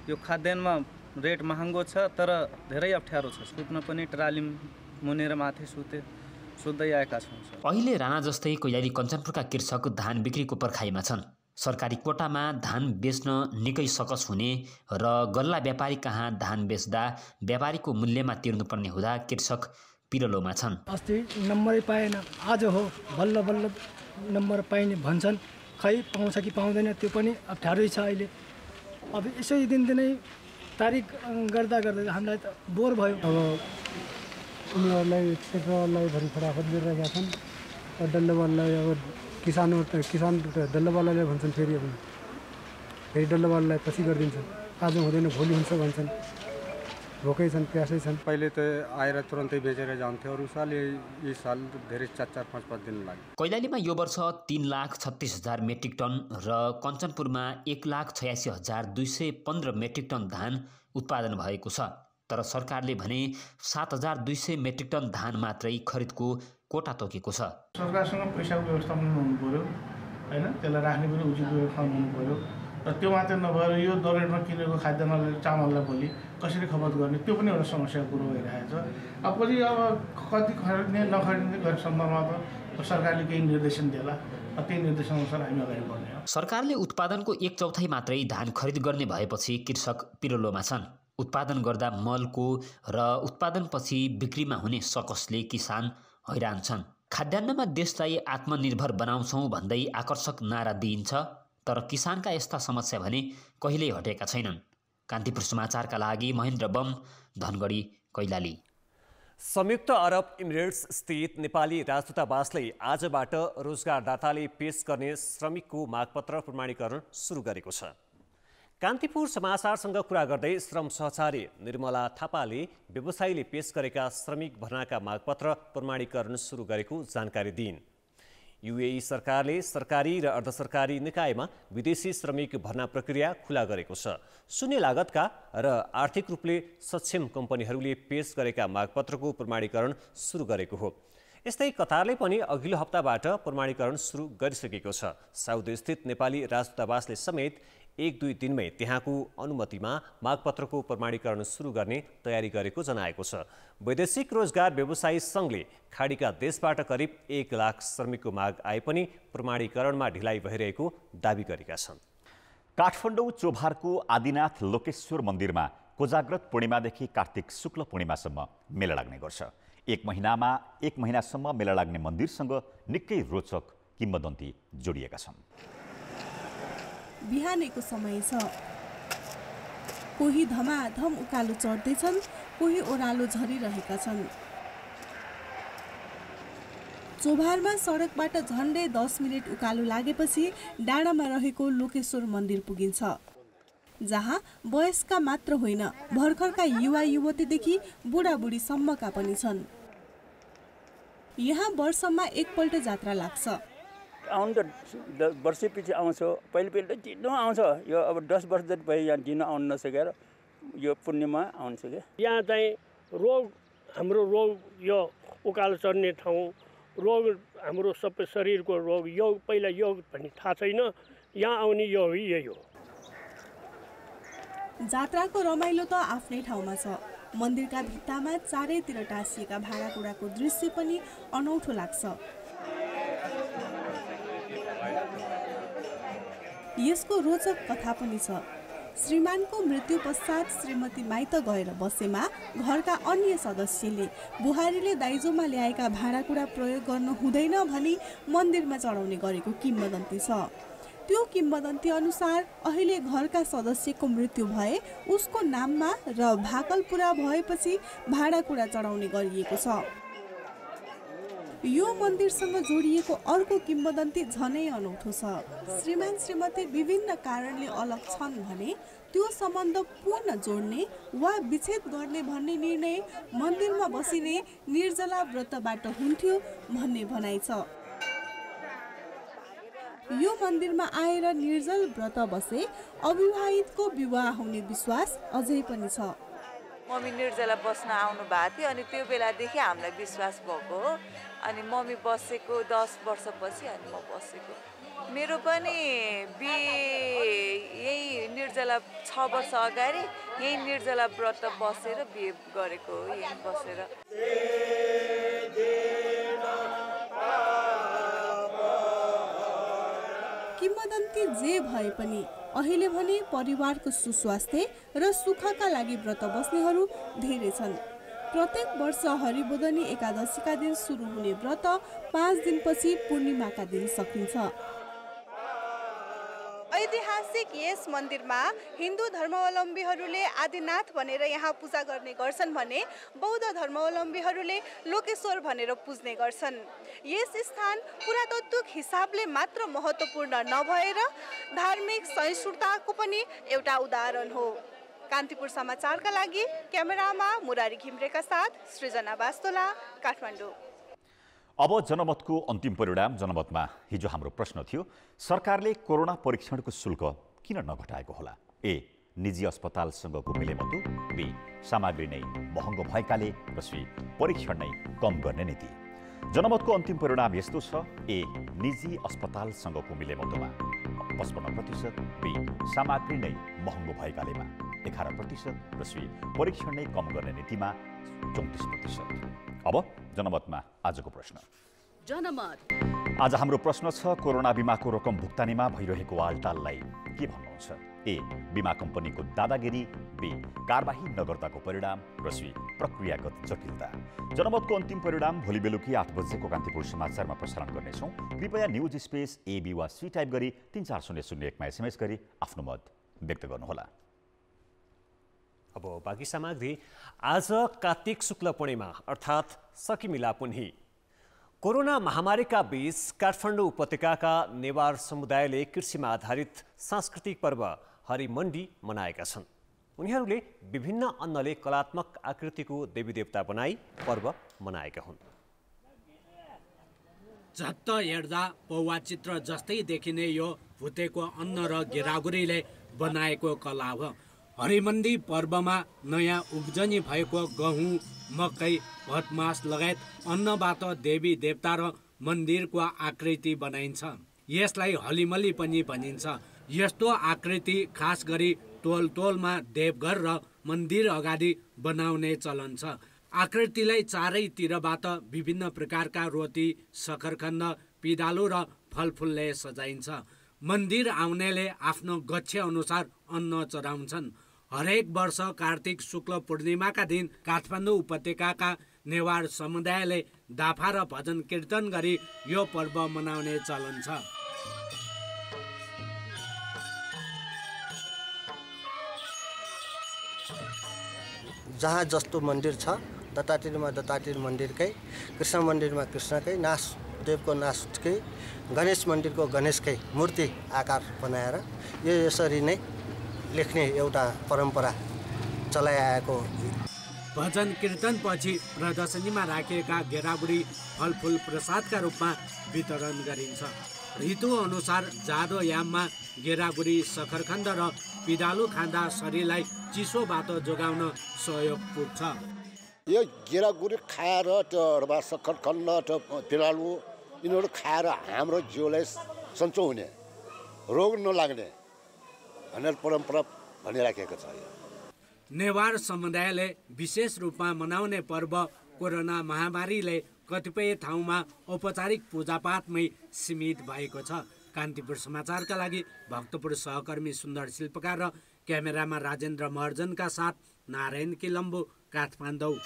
यो खाद्यान्नमा रेट महँगो छ तर धेरै अप्ठ्यारो छ। सुत्न पनि ट्राली मुनेर माथि सुत्दै आएका छौँ सर। अहिले राणा जस्तै कैलाली कञ्चनपुरका कृषक धान बिक्रीको पर्खाइमा छन्। सरकारी कोटामा धान बेच्न निकै सकस हुने र गल्ला व्यापारी कहाँ धान बेच्दा व्यापारीको मूल्यमा तिर्नुपर्ने हुँदा कृषक पिरलोमा छन्। अस्ति नम्बरै पाएन, आज हो बल्ल बल्ल नम्बर पाइने भन्छन्, खै पाउँछ कि पाउँदैन त्यो पनि अप्ठ्यारै छ अहिले। अब यसै दिनदिनै तारिक गर्दा हामीलाई त बोर भयो। अब उनीहरूलाई ट्रेक्टरलाई भरि फटाफट गरिरहेका छन्, डल्लोवाललाई अब किसान डल्लोवाललाई भन्छन्, फेरि डल्लोवाललाई पछि गरिदिन्छन्, आज हुँदैन भोलि हुन्छ भन्छन्, भोकै छन् प्यासै छन्। पहिले त आएर तुरन्तै बेचेर जान्थ्यो, अरू साल यी साल धेरै 4-5 दिन लाग्यो। कैलालीमा यो वर्ष 3,36,000 मेट्रिक टन र कञ्चनपुरमा 1,86,215 मेट्रिक टन धान उत्पादन भएको छ। तर सरकारले भने 7,200 मेट्रिक टन धान मात्रै खरिदको कोटा तोकेको छ। सरकारसँग पैसाको व्यवस्थापन हुनु पर्यो हैन, त्यसलाई राख्ने पनि उचित व्यवस्थापन हुनु पर्यो र त्यो मात्रै नभएर यो दरेटमा किनेको खाद्यान्नले चामललाई भोलि कसरी खपत गर्ने त्यो पनि एउटा समस्याको कुरो भइरहेको छ। अब पछि अब कति खरिद्ने नखरिद्ने गर्ने सन्दर्भमा त सरकारले केही निर्देशन देला, त्यही निर्देशन अनुसार हामी अगाडि बढ्ने हो। सरकारले उत्पादनको 1/4 मात्रै धान खरिद गर्ने भएपछि कृषक पिरलोमा छन्। उत्पादन गर्दा मलको र उत्पादनपछि बिक्रीमा हुने सकसले किसान हैरान छन्। खाद्यान्नमा देशलाई आत्मनिर्भर बनाउँछौँ भन्दै आकर्षक नारा दिइन्छ, तर किसानका यस्ता समस्या भने कहिल्यै हटेका छैनन्। कान्तिपुर समाचारका लागि महेन्द्र बम, धनगढी, कैलाली। संयुक्त अरब इमिरेट्स स्थित नेपाली राजदूतावासले आजबाट रोजगारदाताले पेश गर्ने श्रमिकको मागपत्र प्रमाणीकरण सुरु गरेको छ। कान्तिपुर समाचारसँग कुरा गर्दै श्रम सहचारी निर्मला थापाले व्यवसायीले पेश गरेका श्रमिक भर्नाका मागपत्र प्रमाणीकरण सुरु गरेको जानकारी दिइन्। युएई सरकारले सरकारी र अर्धसरकारी निकायमा विदेशी श्रमिक भर्ना प्रक्रिया खुला गरेको छ। शून्य लागतका र आर्थिक रूपले सक्षम कम्पनीहरूले पेश गरेका मागपत्रको प्रमाणीकरण सुरु गरेको हो। यस्तै कतारले पनि अघिल्लो हप्ताबाट प्रमाणीकरण सुरु गरिसकेको छ। साउदी स्थित नेपाली राजदूतावासले समेत 1-2 दिनमै त्यहाँको अनुमतिमा मागपत्रको प्रमाणीकरण सुरु गर्ने तयारी गरेको जनाएको छ। वैदेशिक रोजगार व्यवसायी सङ्घले खाडीका देशबाट करिब 1 लाख श्रमिकको माग आए पनि प्रमाणीकरणमा ढिलाइ भइरहेको दावी गरेका छन्। काठमाडौँ चोभारको आदिनाथ लोकेश्वर मन्दिरमा कोजाग्रत पूर्णिमादेखि कार्तिक शुक्ल पूर्णिमासम्म मेला लाग्ने गर्छ। एक महिनासम्म मेला लाग्ने मन्दिरसँग निकै रोचक किम्वदन्ती जोडिएका छन्। बिहानको समय छ, कोही धमाधम उकालो चढ्दैछन्, कोही ओह्रालो झरिरहेका छन्। चोभारमा सडकबाट झन्डै 10 मिनट उकालो लागेपछि डाँडामा रहेको लोकेश्वर मन्दिर पुगिन्छ, जहाँ वयस्का मात्र होइन भर्खरका युवा युवतीदेखि बुढाबुढीसम्मका पनि छन्। यहाँ वर्षमा एकपल्ट जात्रा लाग्छ। आउनु त वर्षैपछि आउँछ, पहिले त जिन्नु आउँछ, यो अब 10 वर्ष जति भयो यहाँ जिन्नु आउनु नसकेर यो पूर्णिमा आउँछ क्या। यहाँ चाहिँ हाम्रो रोग यो उकालो चढ्ने ठाउँ रोग, हाम्रो सबै शरीरको रोग यो पहिला यो भन्ने थाहा छैन, यहाँ आउने यो यही हो। जात्राको रमाइलो त आफ्नै ठाउँमा छ। मन्दिरका भित्तामा चारैतिर टाँसिएका भाँडाकुँडाको दृश्य पनि अनौठो लाग्छ। यसको रोचक कथा पनि छ। श्रीमानको मृत्यु पश्चात श्रीमती माइत गएर बसेमा घरका अन्य सदस्यले बुहारीले दाइजोमा ल्याएका भाँडाकुँडा प्रयोग गर्नु हुँदैन भनी मन्दिरमा चढाउने गरेको किम्वदन्ती छ। त्यो किम्वदन्ती अनुसार अहिले घरका सदस्यको मृत्यु भए उसको नाममा र भाकल पुरा भएपछि भाँडाकुँडा चढाउने गरिएको छ। यो मन्दिरसँग जोडिएको अर्को किम्वदन्ती झनै अनौठो छ। श्रीमान श्रीमती विभिन्न कारणले अलग छन् भने त्यो सम्बन्ध पुनः जोड्ने वा विच्छेद गर्ने भन्ने निर्णय मन्दिरमा बसिने निर्जला व्रतबाट हुन्थ्यो भन्ने भनाइ छ। यो मन्दिरमा आएर निर्जल व्रत बसे अविवाहितको विवाह हुने विश्वास अझै पनि छ। मम्मी निर्जला बस्न आउनु भएको थियो, अनि त्यो बेलादेखि हामीलाई विश्वास भएको हो। अनि मम्मी बसेको 10 वर्षपछि अनि म बसेको। मेरो पनि यही निर्जला 6 वर्ष अगाडि यही निर्जला व्रत बसेर बिहे गरेको हो, यही बसेर। किंवदन्ती जे भए पनि अहिले भने परिवारको सुस्वास्थ्य र सुखका लागि व्रत बस्नेहरू धेरै छन्। प्रत्येक वर्ष हरिबोधनी एकादशीका दिन सुरु हुने व्रत 5 दिनपछि पूर्णिमाका दिन सकिन्छ। ऐतिहासिक यस मन्दिरमा हिन्दू धर्मावलम्बीहरूले आदिनाथ भनेर यहाँ पूजा गर्ने गर्छन् भने बौद्ध धर्मावलम्बीहरूले लोकेश्वर भनेर पुज्ने गर्छन्। यस स्थान पुरातात्विक हिसाबले मात्र महत्त्वपूर्ण नभएर धार्मिक सहिष्णुताको पनि एउटा उदाहरण हो। कान्तिपुर समाचारका लागि क्यामेरामा मुरारी घिम्रेका साथ सृजना बास्तोला, काठमाडौँ। अब जनमतको अन्तिम परिणाम। जनमतमा हिजो हाम्रो प्रश्न थियो, सरकारले कोरोना परीक्षणको शुल्क किन नघटाएको होला? ए, निजी अस्पतालसँगको मिलेमतो, बी, सामग्री नै महँगो भएकाले, र सी, परीक्षण नै कम गर्ने नीति। जनमतको अन्तिम परिणाम यस्तो छ, ए, निजी अस्पतालसँगको मिलेमतोमा 55%, बी, सामग्री नै महँगो भएकालेमा 11%, र सी, परीक्षण नै कम गर्ने नीतिमा 34%। अब जनमतमा आजको प्रश्न। जनमत आज हाम्रो प्रश्न छ, कोरोना बिमाको रकम भुक्तानीमा भइरहेको आलटाललाई के भन्नुहुन्छ? ए, बिमा कम्पनीको दादागिरी, बी, कारबाही नगर्दाको परिणाम, र सी, प्रक्रियागत जटिलता। जनमतको अन्तिम परिणाम भोलि बेलुकी 8 बजेको कान्तिपुर समाचारमा प्रसारण गर्नेछौँ। कृपया न्युज स्पेस AB वा C टाइप गरी 34001मा SMS गरी आफ्नो मत व्यक्त गर्नुहोला। अब बाँकी सामग्री। आज कार्तिक शुक्ल पूर्णिमा अर्थात् सकिमिला पुन्ही। कोरोना महामारीका बीच काठमाडौँ उपत्यकाका नेवार समुदायले कृषिमा आधारित सांस्कृतिक पर्व हरिमण्डी मनाएका छन्। उनीहरूले विभिन्न अन्नले कलात्मक आकृतिको देवीदेवता बनाई पर्व मनाएका हुन्। झट्ट हेर्दा पौवा चित्र जस्तै देखिने यो भुतेको अन्न र गेरागुरीले बनाएको कला हो। हरिमण्डी पर्वमा नयाँ उब्जनी भएको गहुँ, मकै, भटमास लगायत अन्नबाट देवी देवता र मन्दिरको आकृति बनाइन्छ। यसलाई हलिमली पनि भनिन्छ। यस्तो आकृति खास गरी टोल टोलमा देवघर र मन्दिर अगाडि बनाउने चलन छ। आकृतिलाई चारैतिरबाट विभिन्न प्रकारका रोटी, सक्खरखण्ड, पिँडालु र फलफुलले सजाइन्छ। मन्दिर आउनेले आफ्नो गच्छ अनुसार अन्न चढाउँछन्। हरेक वर्ष कार्तिक शुक्ल पूर्णिमाका दिन काठमाडौँ उपत्यकाका नेवार समुदायले दाफा र भजन कीर्तन गरी यो पर्व मनाउने चलन छ। जहाँ जस्तो मन्दिर छ, दत्तात्रेयमा दत्तात्रेय मन्दिरकै, कृष्ण मन्दिरमा कृष्णकै, नासदेवको नासकै, गणेश मन्दिरको गणेशकै मूर्ति आकार बनाएर यो यसरी नै लेख्ने एउटा परम्परा चलाइआएको। भजन कीर्तन पछि प्रदर्शनीमा राखिएका गेरागुडी फलफुल प्रसादका रूपमा वितरण गरिन्छ। ऋतु अनुसार जाडो याममा गेरागुडी, सक्खरखण्ड र पिँडालु खाँदा शरीरलाई चिसोबाट जोगाउन सहयोग पुग्छ। यो गेरागुडी खाएर त्यो सक्खरखण्ड, त्यो पिँडालु यिनीहरू खाएर हाम्रो जिउलाई सन्चो हुने, रोग नलाग्ने भनेर परम्परा भनिराखेको छ। नेवार समुदायले विशेष रूपमा मनाउने पर्व कोरोना महामारीले कतिपय ठाउँमा औपचारिक पूजापाठमै सीमित भएको छ। कान्तिपुर समाचारका लागि भक्तपुर सहकर्मी सुन्दर शिल्पकार र क्यामेरामा राजेन्द्र महर्जनका साथ नारायण किलम्बु, काठमाडौँ।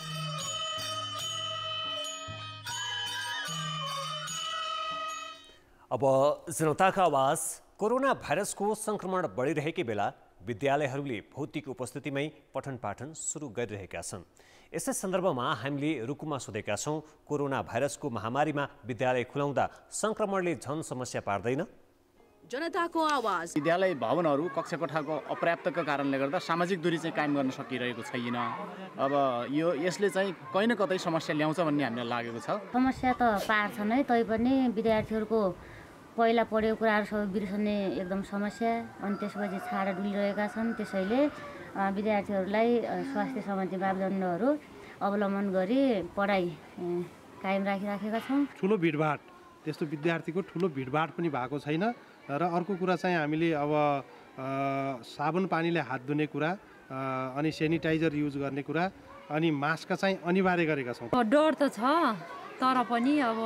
अब जनताका आवाज। कोरोना भाइरसको संक्रमण बढिरहेकै बेला विद्यालयहरूले भौतिक उपस्थितिमै पठन पाठन सुरु गरिरहेका छन्। यसै सन्दर्भमा हामीले रुकुममा सोधेका छौँ, कोरोना भाइरसको महामारीमा विद्यालय खुलाउँदा संक्रमणले झन समस्या पार्दैन? जनताको आवाज। विद्यालय भवनहरू कक्षा कोठाको अपर्याप्तका कारणले गर्दा सामाजिक दूरी चाहिँ कायम गर्न सकिरहेको छैन। अब यसले चाहिँ कहीँ न कतै समस्या ल्याउँछ भन्ने हामीलाई लागेको छ। समस्या त पार्छ नै, तैपनि विद्यार्थीहरूको पहिला पढेको कुराहरू सबै बिर्सने एकदम समस्या, अनि त्यसपछि छाडा डुलिरहेका छन्। त्यसैले विद्यार्थीहरूलाई स्वास्थ्य सम्बन्धी मापदण्डहरू अवलम्बन गरी पढाइ कायम राखिराखेका छौँ। ठुलो भिडभाड, त्यस्तो विद्यार्थीको ठुलो भिडभाड पनि भएको छैन। र अर्को कुरा चाहिँ हामीले अब साबुन पानीले हात धुने कुरा, अनि सेनिटाइजर युज गर्ने कुरा, अनि मास्क चाहिँ अनिवार्य गरेका छौँ। डर त छ, तर पनि अब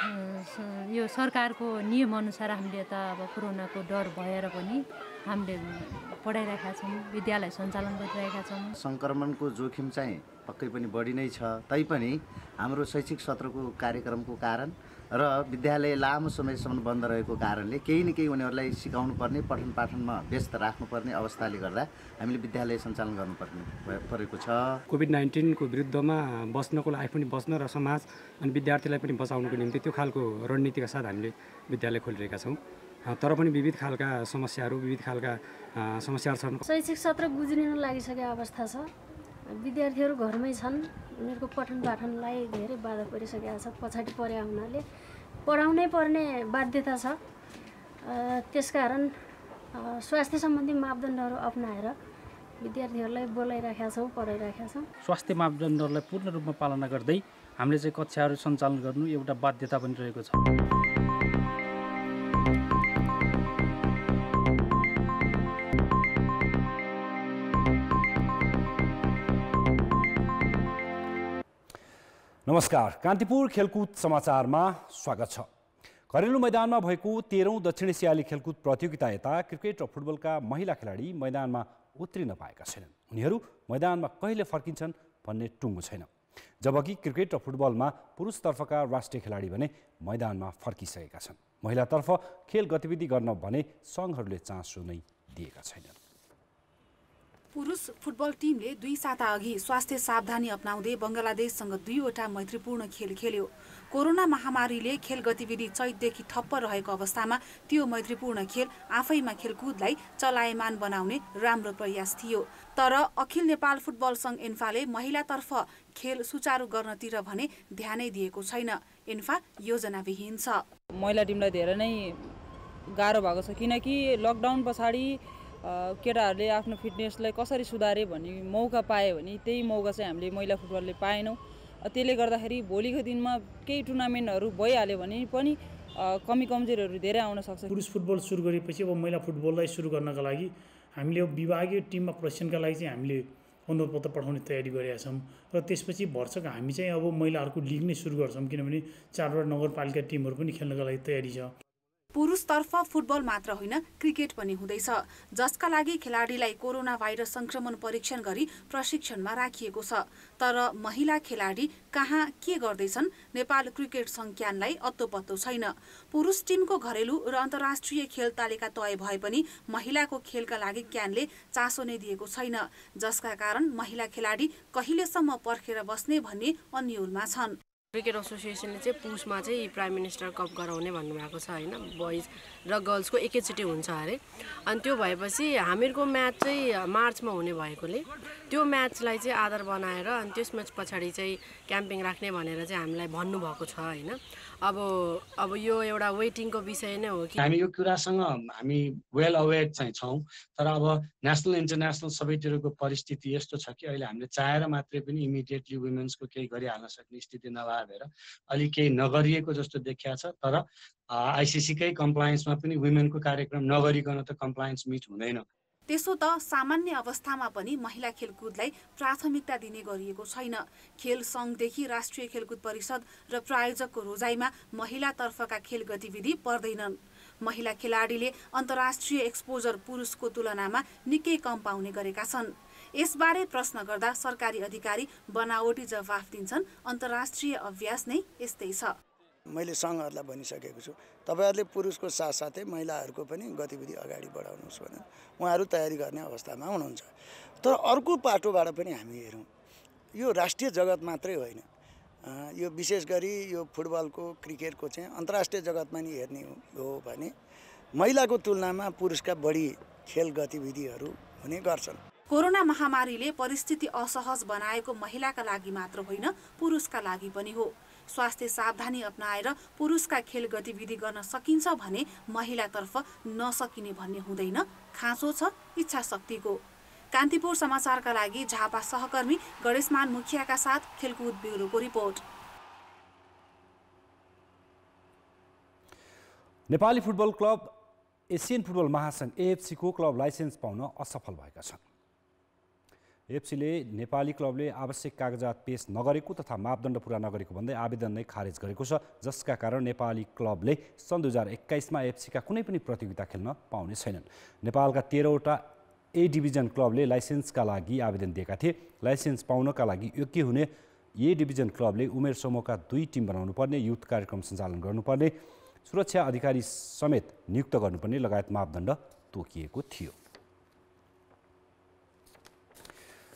यो सरकारको नियमअनुसार हामीले त अब कोरोनाको डर भएर पनि हामीले पढाइरहेका छौँ, विद्यालय सञ्चालन गरिरहेका छौँ। सङ्क्रमणको जोखिम चाहिँ पक्कै पनि बढी नै छ, तैपनि हाम्रो शैक्षिक सत्रको कार्यक्रमको कारण र विद्यालय लामो समयसम्म बन्द रहेको कारणले केही न केही उनीहरूलाई सिकाउनु पर्ने, पठन पाठनमा व्यस्त राख्नुपर्ने अवस्थाले गर्दा हामीले विद्यालय सञ्चालन गर्नुपर्ने परेको छ। कोभिड-19 को विरुद्धमा बस्नको लागि पनि बस्न र समाज अनि विद्यार्थीलाई पनि बचाउनको निम्ति त्यो खालको रणनीतिका साथ हामीले विद्यालय खोलिरहेका छौँ। तर पनि विविध खालका समस्याहरू, विविध खालका समस्याहरू छन्। शैक्षिक सत्र गुज्रिन लागिसकेको अवस्था छ। विद्यार्थीहरू घरमै छन्, उनीहरूको पठन पाठनलाई धेरै बाधा परिसकेको छ। पछाडि परे हुनाले पढाउनै पर्ने बाध्यता छ। त्यसकारण स्वास्थ्य सम्बन्धी मापदण्डहरू अपनाएर विद्यार्थीहरूलाई बोलाइराखेका छौँ, पढाइराखेका छौँ। स्वास्थ्य मापदण्डहरूलाई पूर्ण रूपमा पालना गर्दै हामीले चाहिँ कक्षाहरू सञ्चालन गर्नु एउटा बाध्यता पनि रहेको छ। नमस्कार, कान्तिपुर खेलकुद समाचारमा स्वागत छ। घरेलु मैदानमा भएको 13औं दक्षिण एसियाली खेलकुद प्रतियोगिता यता क्रिकेट र फुटबलका महिला खेलाडी मैदानमा उत्रिन पाएका छैनन्। उनीहरू मैदानमा कहिले फर्किन्छन् भन्ने टुङ्गो छैन। जबकि क्रिकेट र फुटबलमा पुरुषतर्फका राष्ट्रिय खेलाडी भने मैदानमा फर्किसकेका छन्। महिलातर्फ खेल गतिविधि गर्न भने सङ्घहरूले चासो नै दिएका छैनन्। पुरुष फुटबल टिमले 2 साता अघि स्वास्थ्य सावधानी अपनाउँदै बङ्गलादेशसँग 2वटा मैत्रीपूर्ण खेल खेल्यो। कोरोना महामारीले खेल गतिविधि चैतदेखि ठप्प रहेको अवस्थामा त्यो मैत्रीपूर्ण खेल आफैमा खेलकुदलाई चलायमान बनाउने राम्रो प्रयास थियो। तर अखिल नेपाल फुटबल सङ्घ एन्फाले महिलातर्फ खेल सुचारू गर्नतिर भने ध्यानै दिएको छैन। एन्फा योजनाविहीन छ। महिला टिमलाई धेरै नै गाह्रो भएको छ, किनकि लकडाउन पछाडि केटाहरूले आफ्नो फिटनेसलाई कसरी सुधारे भन्ने मौका पायो भने त्यही मौका चाहिँ हामीले महिला फुटबलले पाएनौँ। त्यसले गर्दाखेरि भोलिको दिनमा केही टुर्नामेन्टहरू भइहाल्यो भने पनि कमी कमजोरीहरू धेरै आउन सक्छ। पुरुष फुटबल सुरु गरेपछि अब महिला फुटबललाई सुरु गर्नका लागि हामीले विभागीय टिममा प्रशिक्षणका लागि चाहिँ हामीले अनुरोधपत्र पठाउने तयारी गरेका छौँ र त्यसपछि भर्सक हामी चाहिँ अब महिलाहरूको लिग नै सुरु गर्छौँ, किनभने 4वटा नगरपालिका टिमहरू पनि खेल्नका लागि तयारी छ। पुरुषतर्फ फुटबल मात्र होइन, क्रिकेट पनि हुँदैछ, जसका लागि खेलाडीलाई कोरोना भाइरस संक्रमण परीक्षण गरी प्रशिक्षणमा राखिएको छ। तर महिला खेलाडी कहाँ के गर्दैछन् नेपाल क्रिकेट संज्ञानलाई अत्तो-पत्तो छैन। पुरुष टिमको घरेलु र अन्तर्राष्ट्रिय खेल तालिका तय भए पनि महिलाको खेलका लागि क्यानले चासो नै दिएको छैन, जसका कारण महिला खेलाडी कहिलेसम्म पर्खेर बस्ने भन्ने अन्यलमा छन्। क्रिकेट एसोसिएसनले चाहिँ पुसमा चाहिँ प्राइम मिनिस्टर कप गराउने भन्नुभएको छ होइन, बोइज र गर्ल्सको एकैचोटि हुन्छ अरे। अनि त्यो भएपछि हामीहरूको म्याच चाहिँ मार्चमा हुने भएकोले त्यो म्याचलाई चाहिँ आधार बनाएर अनि त्यस म्याच पछाडि चाहिँ क्याम्पिङ राख्ने भनेर चाहिँ हामीलाई भन्नुभएको छ होइन। अब यो एउटा वेटिङको विषय नै हो कि हामी यो कुरासँग हामी वेल अवेयर चाहिँ छौँ। तर अब नेसनल इन्टरनेसनल सबैतिरको परिस्थिति यस्तो छ कि अहिले हामीले चाहेर मात्रै पनि इमिडिएटली वुमेन्सको केही गरिहाल्न सक्ने स्थिति नभएर अलि केही नगरिएको जस्तो देखिया छ। तर आइसिसीकै कम्प्लायन्समा पनि वुमेनको कार्यक्रम नगरिकन त कम्प्लायन्स मिट हुँदैन। त्यसो त सामान्य अवस्थामा पनि महिला खेलकुदलाई प्राथमिकता दिने गरिएको छैन। खेल सङ्घदेखि राष्ट्रिय खेलकुद परिषद र प्रायोजकको रोजाइमा महिलातर्फका खेल गतिविधि पर्दैनन्। महिला खेलाडीले अन्तर्राष्ट्रिय एक्सपोजर पुरुषको तुलनामा निकै कम पाउने गरेका छन्। यसबारे प्रश्न गर्दा सरकारी अधिकारी बनावटी जवाफ दिन्छन्, अन्तर्राष्ट्रिय अभ्यास नै यस्तै छ। मैले सङ्घहरूलाई भनिसकेको छु, तपाईँहरूले पुरुषको साथसाथै महिलाहरूको पनि गतिविधि अगाडि बढाउनुहोस् भने उहाँहरू तयारी गर्ने अवस्थामा हुनुहुन्छ। तर अर्को पाटोबाट पनि हामी हेरौँ, यो राष्ट्रिय जगत मात्रै होइन, यो विशेष गरी यो फुटबलको क्रिकेटको चाहिँ अन्तर्राष्ट्रिय जगतमा नि हेर्ने हो भने महिलाको तुलनामा पुरुषका बढी खेल गतिविधिहरू हुने गर्छन्। कोरोना महामारीले परिस्थिति असहज बनाएको महिलाका लागि मात्र होइन, पुरुषका लागि पनि हो। स्वास्थ्य सावधानी अपनाएर पुरुषका खेल गतिविधि गर्न सकिन्छ भने महिलातर्फ नसकिने भन्ने हुँदैन। खाँचो छ इच्छा शक्तिको। कान्तिपुर समाचारका लागि झापा सहकर्मी गणेशमान मुखियाका साथ खेलकुद ब्युरोको report. Nepali football club Asian football महासङ्घ एएफसी को क्लब लाइसेन्स पाउन असफल भएका छन्। एफसीले नेपाली क्लबले आवश्यक कागजात पेश नगरेको तथा मापदण्ड पुरा नगरेको भन्दै आवेदन नै खारेज गरेको छ, जसका कारण नेपाली क्लबले सन् 2021 मा एफसीका कुनै पनि प्रतियोगिता खेल्न पाउने छैनन्। नेपालका 13वटा ए डिभिजन क्लबले लाइसेन्सका लागि आवेदन दिएका थिए। लाइसेन्स पाउनका लागि योग्य हुने ए डिभिजन क्लबले उमेर समूहका 2 टिम बनाउनु पर्ने, युथ कार्यक्रम सञ्चालन गर्नुपर्ने, सुरक्षा अधिकारी समेत नियुक्त गर्नुपर्ने लगायत मापदण्ड तोकिएको थियो।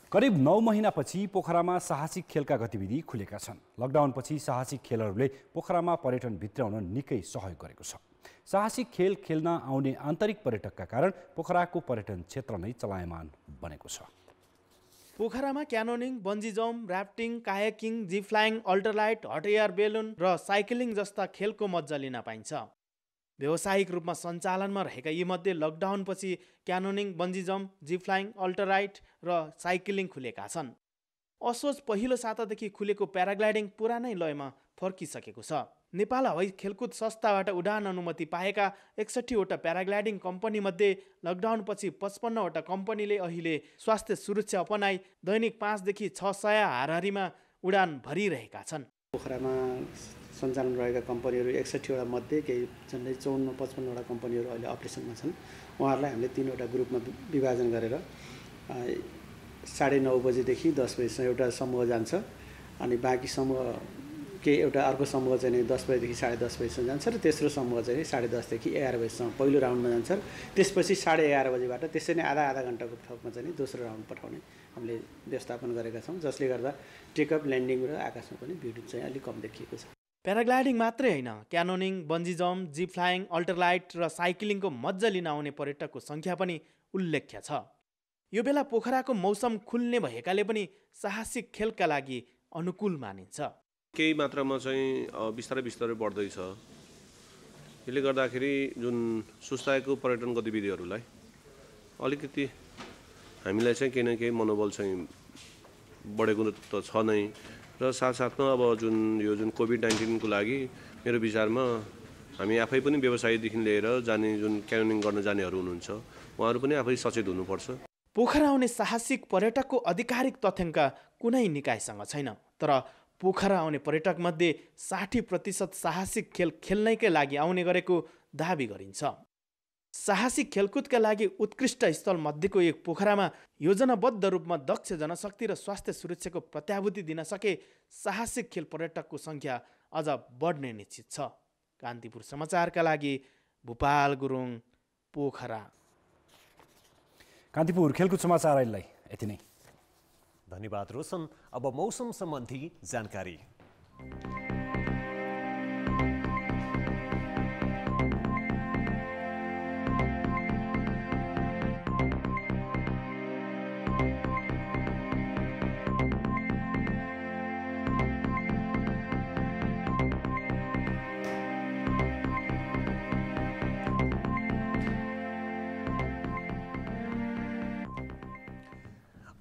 करिब 9 महिनापछि पोखरामा साहसिक खेलका गतिविधि खुलेका छन्। लकडाउनपछि साहसिक खेलहरूले पोखरामा पर्यटन भित्राउन निकै सहयोग गरेको छ। साहसिक खेल खेल्न आउने आन्तरिक पर्यटकका कारण पोखराको पर्यटन क्षेत्र नै चलायमान बनेको छ। पोखरामा canyoning, bungee jump, rafting, kayaking, zip flying, ultralight, hot air balloon र साइक्लिङ जस्ता खेलको मज्जा लिन पाइन्छ। व्यावसायिक रूपमा सञ्चालनमा रहेका यीमध्ये लकडाउनपछि canyoning, bungee jump, zip flying, ultralight र साइक्लिङ खुलेका छन्। असोज पहिलो सातादेखि खुलेको प्याराग्लाइडिङ पुरानै लयमा फर्किसकेको छ। नेपाल हवाई खेलकुद संस्थाबाट उडान अनुमति पाएका 61वटा प्याराग्लाइडिङ कम्पनीमध्ये लकडाउनपछि 55वटा कम्पनीले अहिले स्वास्थ्य सुरक्षा अपनाई दैनिक 5 देखि 600 हाराहारीमा उडान भरिरहेका छन्। पोखरामा सञ्चालन रहेका कम्पनीहरू 61वटा मध्ये केही झन्डै 54-55वटा कम्पनीहरू अहिले अपरेसनमा छन्। उहाँहरूलाई हामीले 3वटा ग्रुपमा विभाजन गरेर 9:30 बजेदेखि 10 बजेसम्म एउटा समूह जान्छ, अनि बाँकी समूह एउटा अर्को समूह चाहिँ 10 बजेदेखि 10:30 बजेसम्म जान्छ र तेस्रो समूह चाहिँ 10:30 देखि 11 बजेसम्म पहिलो राउन्डमा जान्छ। त्यसपछि 11:30 बजेबाट त्यसै नै आधा घन्टाको थपमा चाहिँ दोस्रो राउन्ड पठाउने हामीले व्यवस्थापन गरेका छौँ, जसले गर्दा टेकअप, ल्यान्डिङ र आकाशमा पनि भिड चाहिँ अलिक कम देखिएको छ। प्याराग्लाइडिङ मात्रै होइन, canyoning, bungee jump, zip flying, ultralight र साइक्लिङको मज्जा लिन आउने पर्यटकको सङ्ख्या पनि उल्लेख्य छ। यो बेला पोखराको मौसम खुल्ने भएकाले पनि साहसिक खेलका लागि अनुकूल मानिन्छ। केही मात्रामा चाहिँ बिस्तारै बिस्तारै बढ्दैछ। यसले गर्दाखेरि जुन सुस्ताएको पर्यटन गतिविधिहरूलाई अलिकति हामीलाई चाहिँ केही न केही मनोबल चाहिँ बढेको त छ नै, र साथसाथमा अब जुन कोभिड-19 को लागि मेरो विचारमा हामी आफै पनि व्यवसायीदेखि लिएर जाने जुन क्यानोनिङ गर्न जानेहरू हुनुहुन्छ उहाँहरू पनि आफै सचेत हुनुपर्छ। पोखरा आउने साहसिक पर्यटकको आधिकारिक तथ्याङ्क कुनै निकायसँग छैन, तर पोखरा आउने पर्यटक मध्ये 60% साहसिक खेल खेल्नैकै लागि आउने गरेको दाबी गरिन्छ। साहसिक खेलकुदका लागि उत्कृष्ट स्थल मध्येको एक पोखरामा योजनाबद्ध रूपमा दक्ष जनशक्ति र स्वास्थ्य सुरक्षाको प्रत्याभूति दिन सके साहसिक खेल पर्यटकको सङ्ख्या अझ बढ्ने निश्चित छ। कान्तिपुर समाचारका लागि भूपाल गुरुङ, पोखरा। कान्तिपुर खेलकुद समाचार अहिले यति नै। धन्यवाद रोशन। अब मौसम सम्बन्धी जानकारी।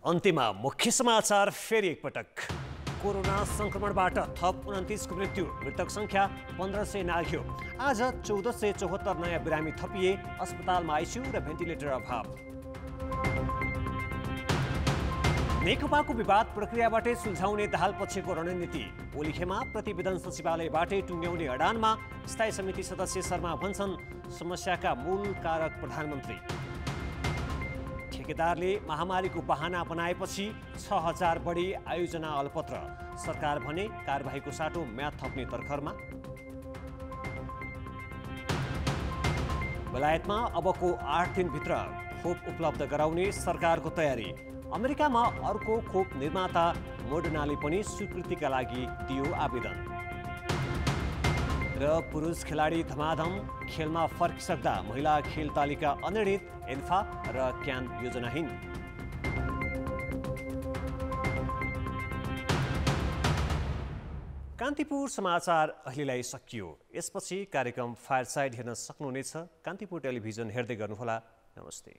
अन्त्यमा मुख्य समाचार फेरि एकपटक। कोरोना संक्रमणबाट थप 29 को मृत्यु, मृतक संख्या 1500 नाघ्यो। आज 1474 नयाँ बिरामी थपिए, अस्पतालमा आइसियु र भेन्टिलेटर अभाव। नेकपाको विवाद प्रक्रियाबाटै सुल्झाउने दाहाल पक्षको रणनीति, ओलीखेमा प्रतिवेदन सचिवालयबाटै टुङ्ग्याउने अडानमा स्थायी समिति सदस्य शर्मा भन्छन् समस्याका मूल कारक प्रधानमन्त्री। ठेकेदारले महामारीको बहाना बनाएपछि 6000 बढी आयोजना अलपत्र, सरकार भने कारबाहीको साटो म्याद थप्ने तर्खरमा। बेलायतमा अबको 8 दिनभित्र खोप उपलब्ध गराउने सरकारको तयारी। अमेरिकामा अर्को खोप निर्माता मोडर्नाले पनि स्वीकृतिका लागि दियो आवेदन। र पुरुष खेलाडी धमाधम, खेलमा फर्किसक्दा महिला खेल तालिका अनिर्णित, एन्फा र क्यान योजनाहीन। कान्तिपुर समाचार अहिलेलाई सकियो। यसपछि कार्यक्रम फायरसाइड हेर्न सक्नुहुनेछ। कान्तिपुर टेलिभिजन हेर्दै गर्नुहोला। नमस्ते।